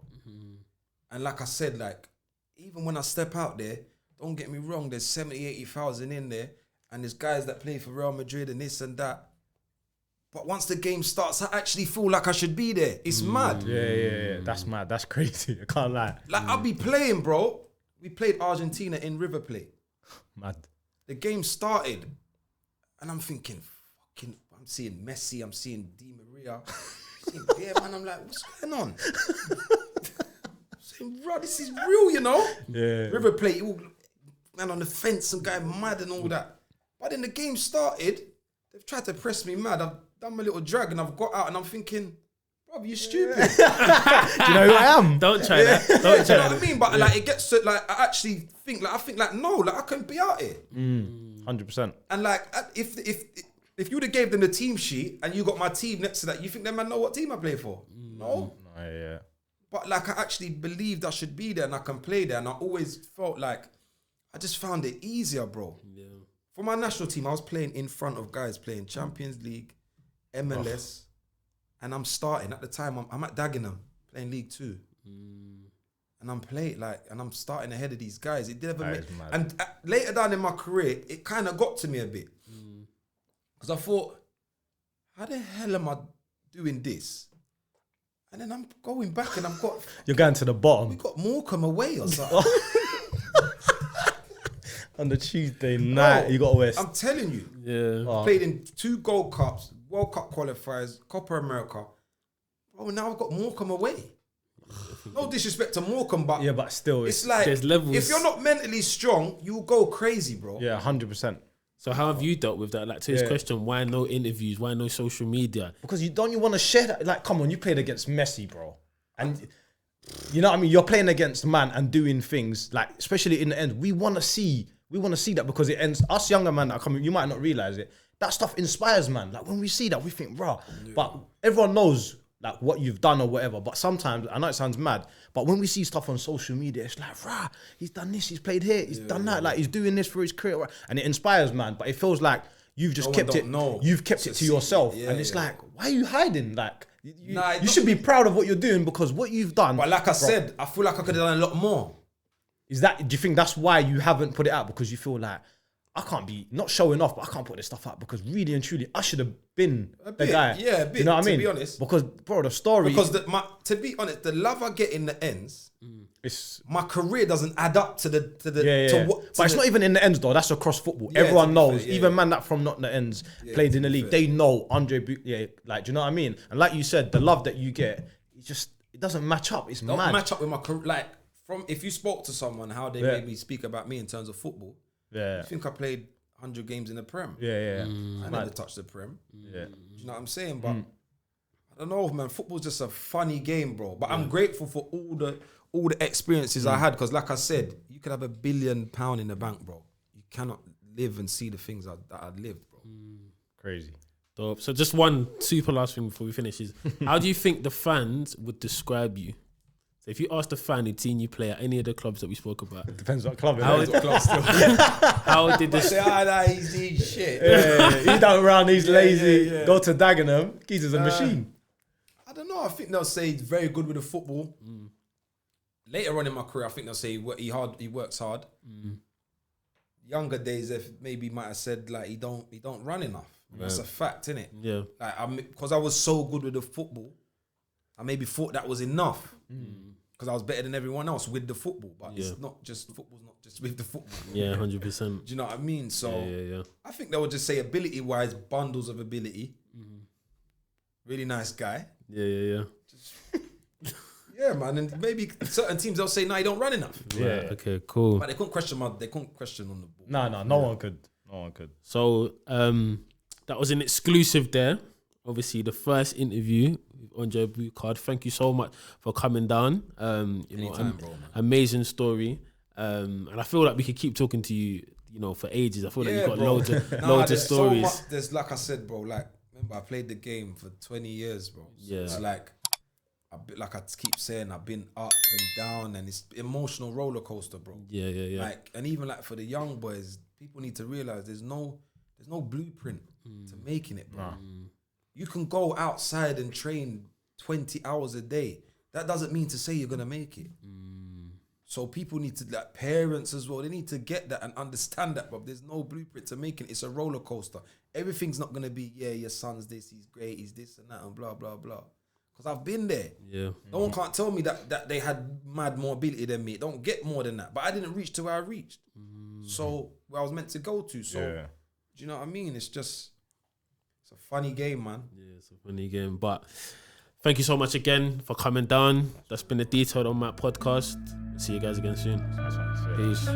And like I said, like, even when I step out there, don't get me wrong, there's 70, 80,000 in there, and there's guys that play for Real Madrid and this and that. But once the game starts, I actually feel like I should be there. It's mad. Yeah. That's mad. That's crazy. I can't lie. Like, I'll be playing, bro. We played Argentina in River Plate. Mad. The game started, and I'm thinking, I'm seeing Messi, I'm seeing Di Maria. Man, I'm like, what's going on? I'm saying, bro, this is real, you know? Yeah. River Plate, man on the fence, some guy mad and all that. But then the game started, they've tried to press me mad. I've done my little drag and I've got out and I'm thinking, bro, you stupid. Do you know who I am? Don't try that. Don't try You know that. what I mean? But like, it gets to, like, I actually think, like, no, like, I couldn't be out here. 100%. And like, if you would have gave them the team sheet and you got my team next to that, you think them man know what team I play for? No. Yeah. But like, I actually believed I should be there and I can play there. And I always felt like I just found it easier, bro. Yeah. For my national team, I was playing in front of guys playing Champions League, MLS, and I'm starting. At the time, I'm at Dagenham playing League 2. And I'm playing and I'm starting ahead of these guys. It never made, and later down in my career, it kind of got to me a bit. Because I thought, how the hell am I doing this? And then I'm going back and You're going to the bottom. We got Morecambe away or something. On the Tuesday night, you got West. I'm telling you. Yeah. Played in 2 Gold Cups, World Cup qualifiers, Copa America. Oh, now I've got Morecambe away. No disrespect to Morecambe, but yeah, but still, it's like, there's levels. If you're not mentally strong, you'll go crazy, bro. Yeah, 100%. So how have you dealt with that? Like, to his question, why no interviews? Why no social media? Because you want to share that. Like, come on, you played against Messi, bro. And you know what I mean? You're playing against man and doing things, like, especially in the end. We want to see that because it ends. Us younger man that are coming, you might not realize it. That stuff inspires, man. Like, when we see that, we think, bro. Yeah. But everyone knows, like, what you've done or whatever. But sometimes, I know it sounds mad, but when we see stuff on social media, it's like, rah, he's done this, he's played here, he's done that, like, he's doing this for his career, and it inspires, man. But it feels like you've just kept it. You've kept it to yourself, and it's like, why are you hiding? Like, you should be proud of what you're doing because what you've done. But like I said, I feel like I could have done a lot more. Do you think that's why you haven't put it out? Because you feel like, I can't be, not showing off, but I can't put this stuff out because really and truly, I should have been the guy. Yeah, a bit, you know what I mean? To be honest. Because, bro, the story... Because, to be honest, the love I get in the ends, my career doesn't add up to the... But it's not even in the ends, though. That's across football. Everyone knows. Even man that from not the ends played in the league, they know Andre... like, do you know what I mean? And like you said, the love that you get, it doesn't match up. It's mad. Don't match up with my career. Like, if you spoke to someone, how they made me speak about me in terms of football... I think I played 100 games in the Prem. Yeah. I never touched the Prem. Yeah. Do you know what I'm saying? But I don't know, man. Football's just a funny game, bro. But I'm grateful for all the experiences I had, because, like I said, you could have £1 billion in the bank, bro. You cannot live and see the things that I'd lived, bro. Crazy. Dope. So just one super last thing before we finish is, how do you think the fans would describe you? So if you asked a fan who'd seen you play at any of the clubs that we spoke about, Depends what club. how did this? Say, he's shit. He don't run. He's lazy. Go to Dagenham. He's a machine. I don't know. I think they'll say he's very good with the football. Later on in my career, I think they'll say he works hard. Younger days, if maybe might have said like he don't run enough. That's a fact, innit? Yeah. Like because I was so good with the football, I maybe thought that was enough. Because I was better than everyone else with the football, but it's not just football's not just with the football. Yeah, 100%. Do you know what I mean? So I think they would just say ability-wise, bundles of ability. Really nice guy. Yeah. Yeah, man. And maybe certain teams they'll say, "No, you don't run enough." Yeah. Okay. Cool. But they couldn't question on the ball. No one could. No one could. So that was an exclusive there. Obviously, the first interview with Andre Boucaud. Thank you so much for coming down. Anytime, bro, man. Amazing story. And I feel like we could keep talking to you, for ages. I feel like you've got loads of stories. So much, there's, like I said, bro, like, remember I played the game for 20 years, bro. So it's like I keep saying, I've been up and down, and it's emotional roller coaster, bro. Yeah. Like, and even like for the young boys, people need to realize there's no blueprint to making it, bro. You can go outside and train 20 hours a day. That doesn't mean to say you're gonna make it. So people need to, like parents as well, they need to get that and understand that, bro. There's no blueprint to making it. It's a roller coaster. Everything's not gonna be, your son's this, he's great, he's this and that and blah, blah, blah. Because I've been there. Yeah. No one can't tell me that they had mad more ability than me. Don't get more than that. But I didn't reach to where I reached. So where I was meant to go to. So do you know what I mean? It's a funny game, man. Yeah, it's a funny game. But thank you so much again for coming down. That's been the Detailed on Matt podcast. See you guys again soon. Peace.